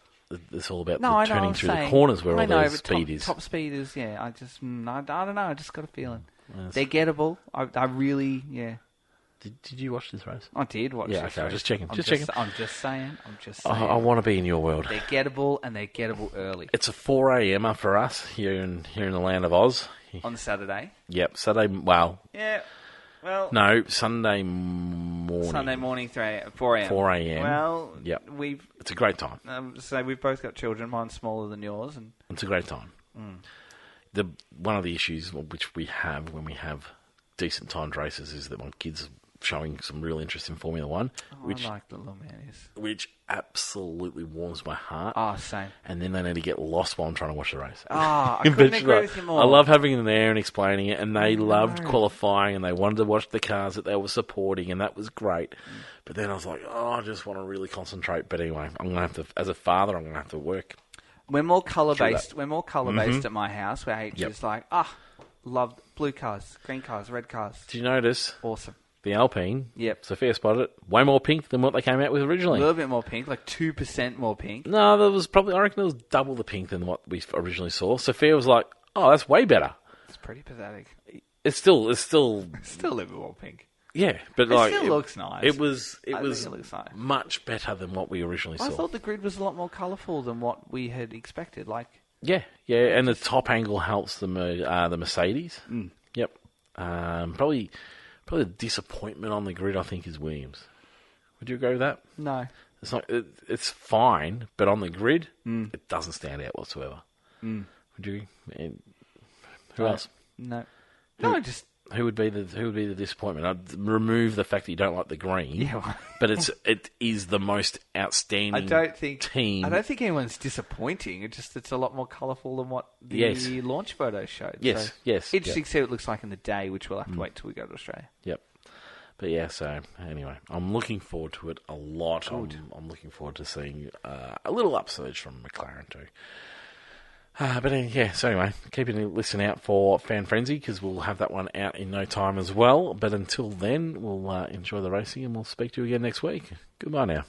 It's all about turning through the corners where all the speed is. Top speed is, I don't know. I just got a feeling. They're gettable. I really, Did you watch this race? I did watch this race. Just checking. I'm just saying. I want to be in your world. They're gettable, and they're gettable early. It's a 4 a.m. for us here in the land of Oz. On Saturday? Yep, Saturday, well... Yeah, well... No, Sunday morning. Sunday morning, 4 a.m. 4 a.m. Well, yep. It's a great time. So we've both got children. Mine's smaller than yours. And it's a great time. One of the issues which we have when we have decent timed races is that my kids are showing some real interest in Formula One. I like the little man is. Which absolutely warms my heart. Same. And then they need to get lost while I'm trying to watch the race. I couldn't agree with you more. I love having them there and explaining it, and they loved qualifying, and they wanted to watch the cars that they were supporting, and that was great. But then I was like, I just want to really concentrate. But anyway, I'm going to have to, as a father, I'm going to have to work. We're more colour-based. We're more colour-based at my house, where H is like, love blue cars, green cars, red cars. Did you notice? Awesome. The Alpine, yep. Sophia spotted it, way more pink than what they came out with originally. A little bit more pink, like 2% more pink. No, I reckon there was double the pink than what we originally saw. Sophia was like, that's way better. It's pretty pathetic. It's still a little bit more pink. Yeah, but it still looks nice. It was nice. much better than what we originally saw. I thought the grid was a lot more colourful than what we had expected. Yeah, and the top angle helps the Mercedes. Yep, probably the disappointment on the grid, I think, is Williams. Would you agree with that? No. It's not. It's fine, but on the grid, it doesn't stand out whatsoever. Would you? Who else? No. Who would be the disappointment? I'd remove the fact that you don't like the green, but it is the most outstanding team. I don't think anyone's disappointing. It's a lot more colourful than what the launch photos showed. Yes, so yes. Interesting to see what it looks like in the day, which we'll have to wait till we go to Australia. Yep. But so anyway, I'm looking forward to it a lot. I'm looking forward to seeing a little upsurge from McLaren too. So anyway, keep a listen out for Fan Frenzy, because we'll have that one out in no time as well. But until then, we'll enjoy the racing, and we'll speak to you again next week. Goodbye now.